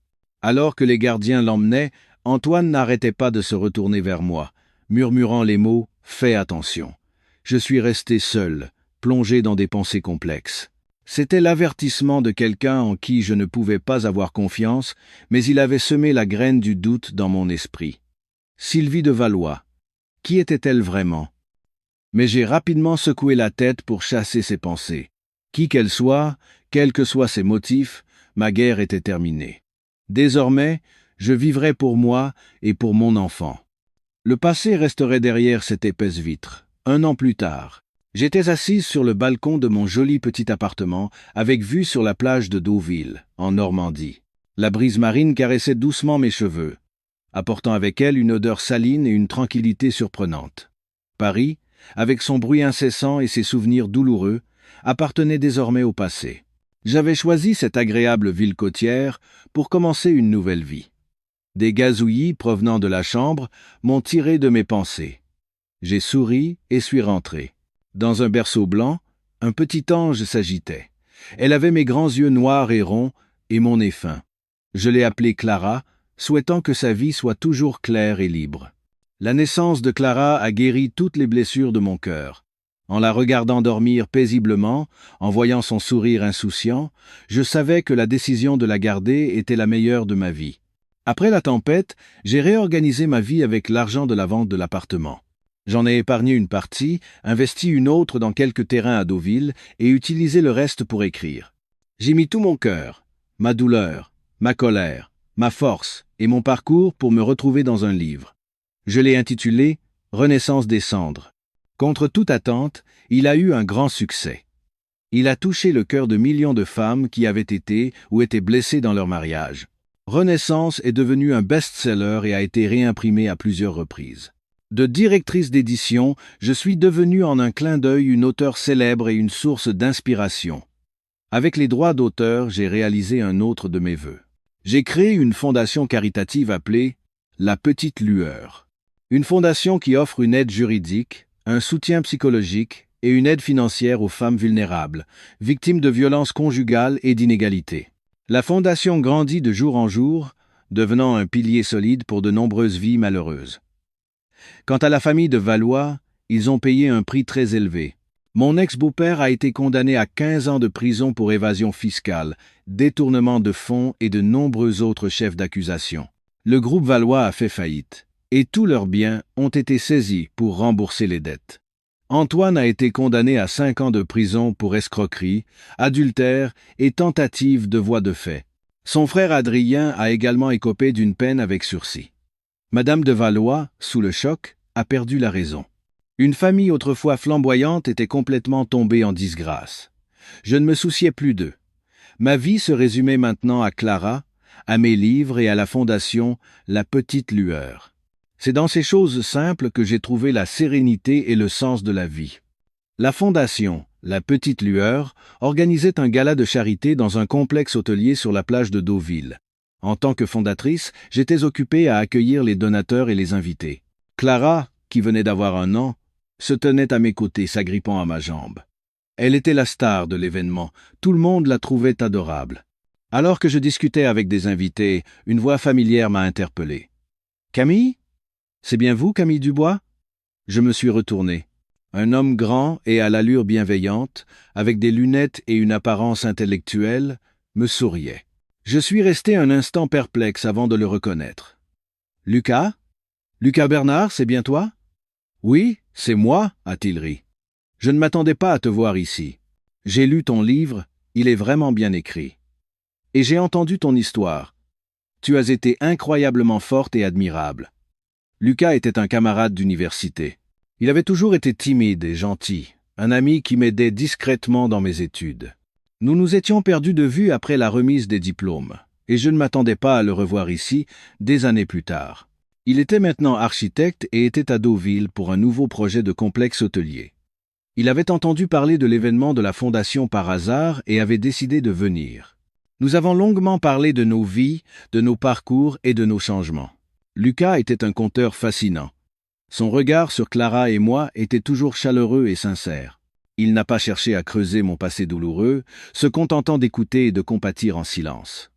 Alors que les gardiens l'emmenaient, Antoine n'arrêtait pas de se retourner vers moi, murmurant les mots « Fais attention ». Je suis resté seul, plongé dans des pensées complexes. C'était l'avertissement de quelqu'un en qui je ne pouvais pas avoir confiance, mais il avait semé la graine du doute dans mon esprit. Sylvie de Valois. Qui était-elle vraiment? Mais j'ai rapidement secoué la tête pour chasser ces pensées. Qui qu'elle soit, quels que soient ses motifs, ma guerre était terminée. Désormais, je vivrais pour moi et pour mon enfant. Le passé resterait derrière cette épaisse vitre. 1 an plus tard, j'étais assise sur le balcon de mon joli petit appartement avec vue sur la plage de Deauville, en Normandie. La brise marine caressait doucement mes cheveux, apportant avec elle une odeur saline et une tranquillité surprenante. Paris, avec son bruit incessant et ses souvenirs douloureux, appartenait désormais au passé. J'avais choisi cette agréable ville côtière pour commencer une nouvelle vie. Des gazouillis provenant de la chambre m'ont tiré de mes pensées. J'ai souri et suis rentré. Dans un berceau blanc, un petit ange s'agitait. Elle avait mes grands yeux noirs et ronds et mon nez fin. Je l'ai appelée Clara, souhaitant que sa vie soit toujours claire et libre. La naissance de Clara a guéri toutes les blessures de mon cœur. En la regardant dormir paisiblement, en voyant son sourire insouciant, je savais que la décision de la garder était la meilleure de ma vie. Après la tempête, j'ai réorganisé ma vie avec l'argent de la vente de l'appartement. J'en ai épargné une partie, investi une autre dans quelques terrains à Deauville et utilisé le reste pour écrire. J'ai mis tout mon cœur, ma douleur, ma colère, ma force et mon parcours pour me retrouver dans un livre. Je l'ai intitulé « Renaissance des cendres ». Contre toute attente, il a eu un grand succès. Il a touché le cœur de millions de femmes qui avaient été ou étaient blessées dans leur mariage. Renaissance est devenu un best-seller et a été réimprimé à plusieurs reprises. De directrice d'édition, je suis devenue en un clin d'œil une auteure célèbre et une source d'inspiration. Avec les droits d'auteur, j'ai réalisé un autre de mes vœux. J'ai créé une fondation caritative appelée « La Petite Lueur ». Une fondation qui offre une aide juridique, un soutien psychologique et une aide financière aux femmes vulnérables, victimes de violences conjugales et d'inégalités. La fondation grandit de jour en jour, devenant un pilier solide pour de nombreuses vies malheureuses. Quant à la famille de Valois, ils ont payé un prix très élevé. Mon ex-beau-père a été condamné à 15 ans de prison pour évasion fiscale, détournement de fonds et de nombreux autres chefs d'accusation. Le groupe Valois a fait faillite, et tous leurs biens ont été saisis pour rembourser les dettes. Antoine a été condamné à 5 ans de prison pour escroquerie, adultère et tentative de voie de fait. Son frère Adrien a également écopé d'une peine avec sursis. Madame de Valois, sous le choc, a perdu la raison. Une famille autrefois flamboyante était complètement tombée en disgrâce. Je ne me souciais plus d'eux. Ma vie se résumait maintenant à Clara, à mes livres et à la fondation La Petite Lueur. C'est dans ces choses simples que j'ai trouvé la sérénité et le sens de la vie. La fondation La Petite Lueur organisait un gala de charité dans un complexe hôtelier sur la plage de Deauville. En tant que fondatrice, j'étais occupée à accueillir les donateurs et les invités. Clara, qui venait d'avoir 1 an, se tenait à mes côtés, s'agrippant à ma jambe. Elle était la star de l'événement, tout le monde la trouvait adorable. Alors que je discutais avec des invités, une voix familière m'a interpellé. « Camille ? C'est bien vous, Camille Dubois ?» Je me suis retourné. Un homme grand et à l'allure bienveillante, avec des lunettes et une apparence intellectuelle, me souriait. Je suis resté un instant perplexe avant de le reconnaître. « Lucas ? Lucas Bernard, c'est bien toi ? » ?»« Oui, c'est moi, » a-t-il ri. « Je ne m'attendais pas à te voir ici. J'ai lu ton livre, il est vraiment bien écrit. Et j'ai entendu ton histoire. Tu as été incroyablement forte et admirable. » Lucas était un camarade d'université. Il avait toujours été timide et gentil, un ami qui m'aidait discrètement dans mes études. Nous nous étions perdus de vue après la remise des diplômes, et je ne m'attendais pas à le revoir ici des années plus tard. Il était maintenant architecte et était à Deauville pour un nouveau projet de complexe hôtelier. Il avait entendu parler de l'événement de la Fondation par hasard et avait décidé de venir. Nous avons longuement parlé de nos vies, de nos parcours et de nos changements. Lucas était un conteur fascinant. Son regard sur Clara et moi était toujours chaleureux et sincère. Il n'a pas cherché à creuser mon passé douloureux, se contentant d'écouter et de compatir en silence.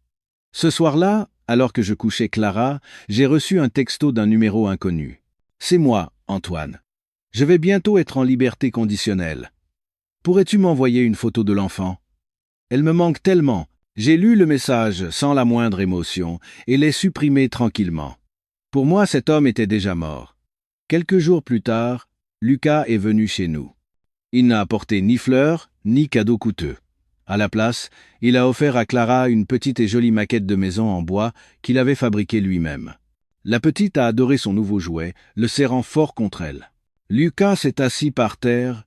Ce soir-là, alors que je couchais Clara, j'ai reçu un texto d'un numéro inconnu. « C'est moi, Antoine. Je vais bientôt être en liberté conditionnelle. Pourrais-tu m'envoyer une photo de l'enfant ? Elle me manque tellement. » J'ai lu le message sans la moindre émotion et l'ai supprimé tranquillement. Pour moi, cet homme était déjà mort. Quelques jours plus tard, Lucas est venu chez nous. Il n'a apporté ni fleurs, ni cadeaux coûteux. À la place, il a offert à Clara une petite et jolie maquette de maison en bois qu'il avait fabriquée lui-même. La petite a adoré son nouveau jouet, le serrant fort contre elle. Lucas s'est assis par terre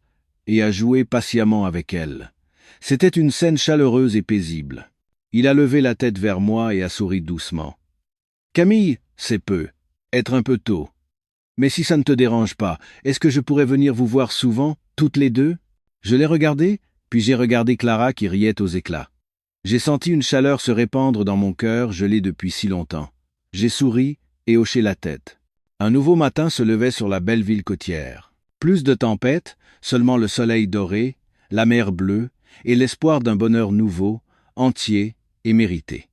et a joué patiemment avec elle. C'était une scène chaleureuse et paisible. Il a levé la tête vers moi et a souri doucement. « Camille, c'est peu, être un peu tôt. Mais si ça ne te dérange pas, est-ce que je pourrais venir vous voir souvent, toutes les deux ?» Je l'ai regardé, puis j'ai regardé Clara qui riait aux éclats. J'ai senti une chaleur se répandre dans mon cœur, gelé depuis si longtemps. J'ai souri et hoché la tête. Un nouveau matin se levait sur la belle ville côtière. Plus de tempêtes, seulement le soleil doré, la mer bleue et l'espoir d'un bonheur nouveau, entier et mérité.